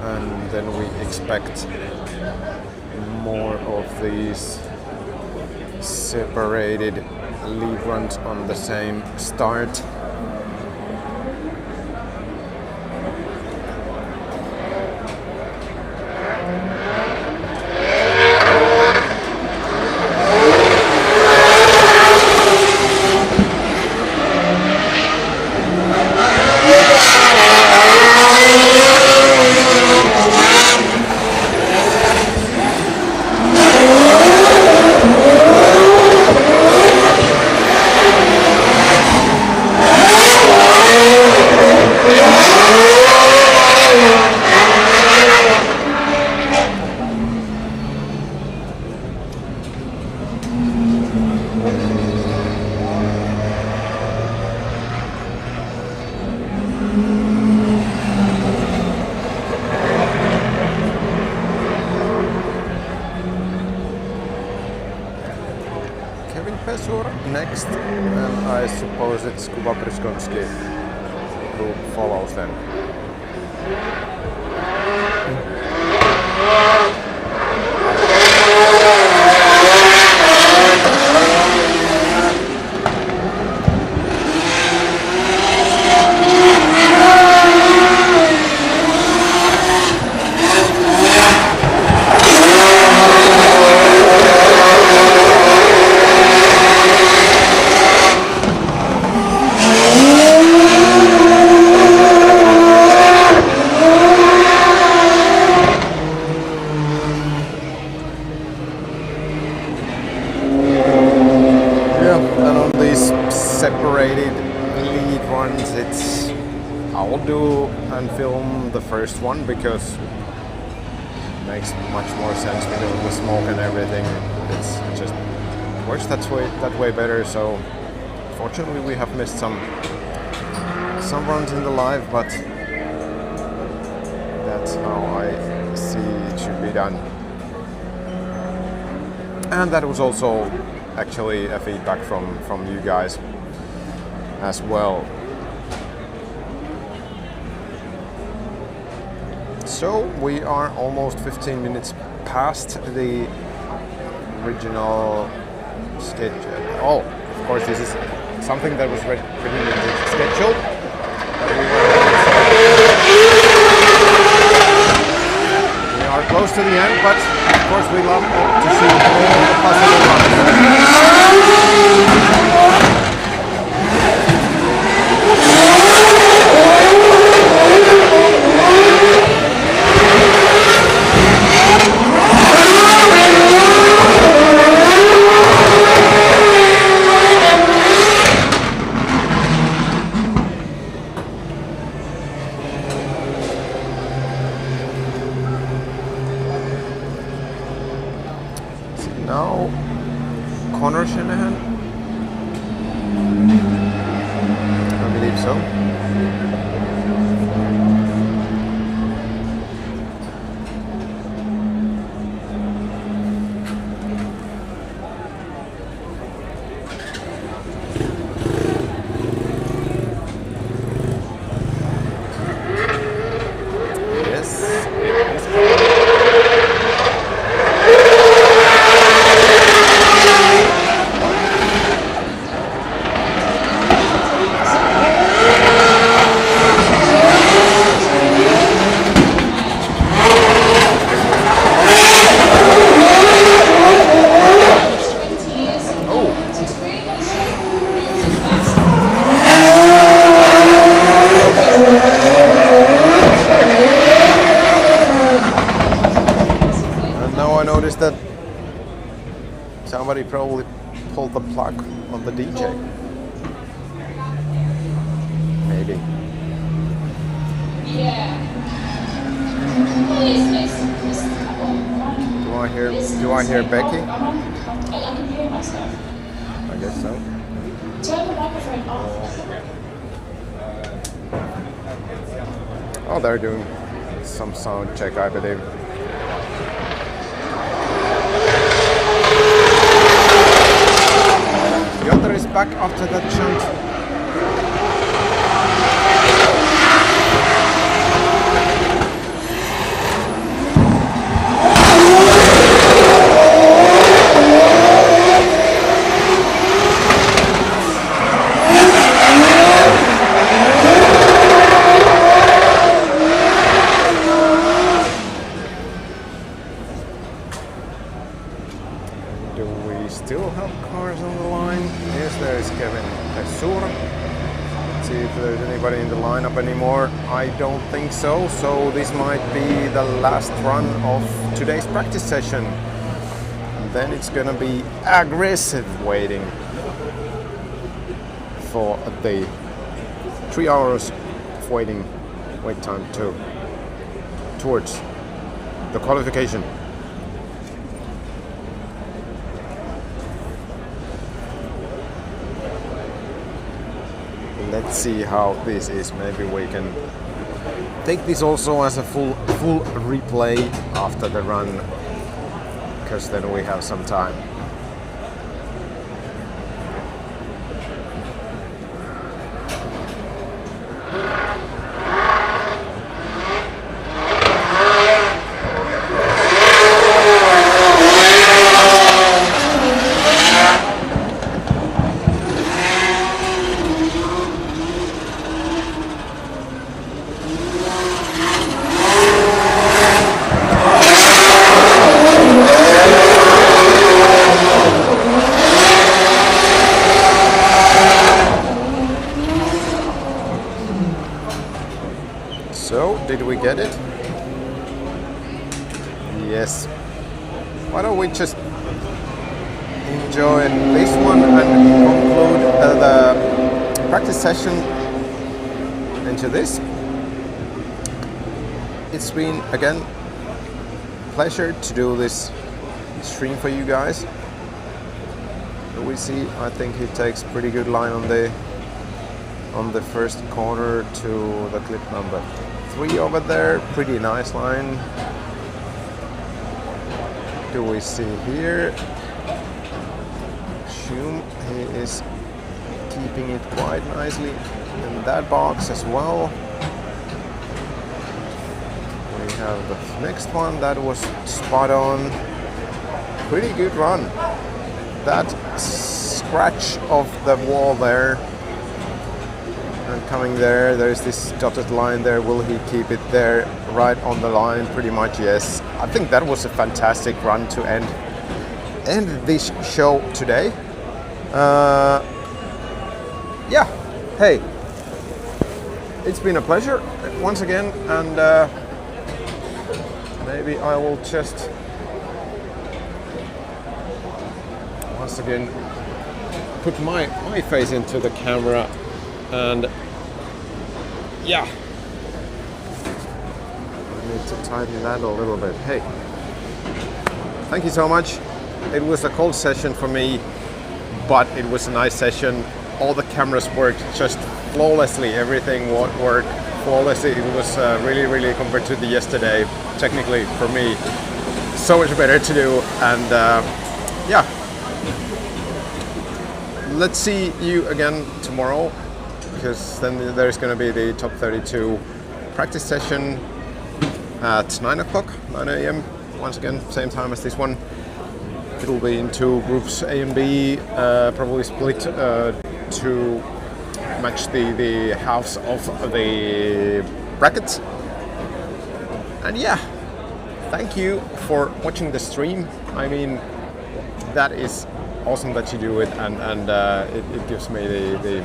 And then we expect more of these separated lead runs on the same start. Next, and I suppose it's Kuba Bryskonski who follows them. Separated lead runs, I'll do and film the first one because it makes much more sense because of the smoke and everything. It's just works that way better. So fortunately we have missed some runs in the live, but that's how I see it should be done. And that was also actually a feedback from you guys as well. So we are almost 15 minutes past the original schedule. Oh, of course, this is something that was written in the schedule. We are close to the end, but of course we love to see all the possible runs. Now, I believe so. That somebody probably pulled the plug on the DJ. Maybe. Yeah. Do I hear Becky? I can hear myself. I guess so. Turn the microphone off. Oh, they're doing some sound check, I believe. Kildare is back after that shunt. Still have cars on the line. Yes, there is Kevin Pesur. Let's see if there's anybody in the lineup anymore. I don't think so. So this might be the last run of today's practice session. And then it's gonna be aggressive waiting for the 3 hours of wait time towards the qualification. Let's see how this is. Maybe we can take this also as a full replay after the run, because then we have some time. So, did we get it? Yes. Why don't we just enjoy this one and conclude the practice session into this. It's been, again, a pleasure to do this stream for you guys. we see? I think he takes pretty good line on the first corner to the clip number 3 over there. Pretty nice line. Do we see here? Schum, he is keeping it quite nicely in that box as well. We have the next one that was spot on. Pretty good run. That scratch of the wall there and coming there's this dotted line there. Will he keep it there right on the line? Pretty much yes. I think that was a fantastic run to end this show today. Yeah, hey, it's been a pleasure once again, and maybe I will just once again put my face into the camera, and yeah, I need to tighten that a little bit. Hey, thank you so much. It was a cold session for me, but it was a nice session. All the cameras worked just flawlessly. Everything worked flawlessly. It was really compared to the yesterday, technically for me, so much better to do. And yeah, let's see you again tomorrow, because then there's going to be the top 32 practice session at 9 a.m. Once again, same time as this one. It'll be in 2 groups, A and B, probably split to match the halves of the brackets. And yeah, thank you for watching the stream. I mean, that is awesome that you do it, and it gives me the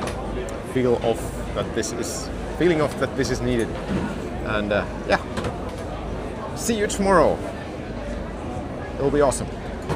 feel of that this is needed. And yeah, see you tomorrow. It'll be awesome.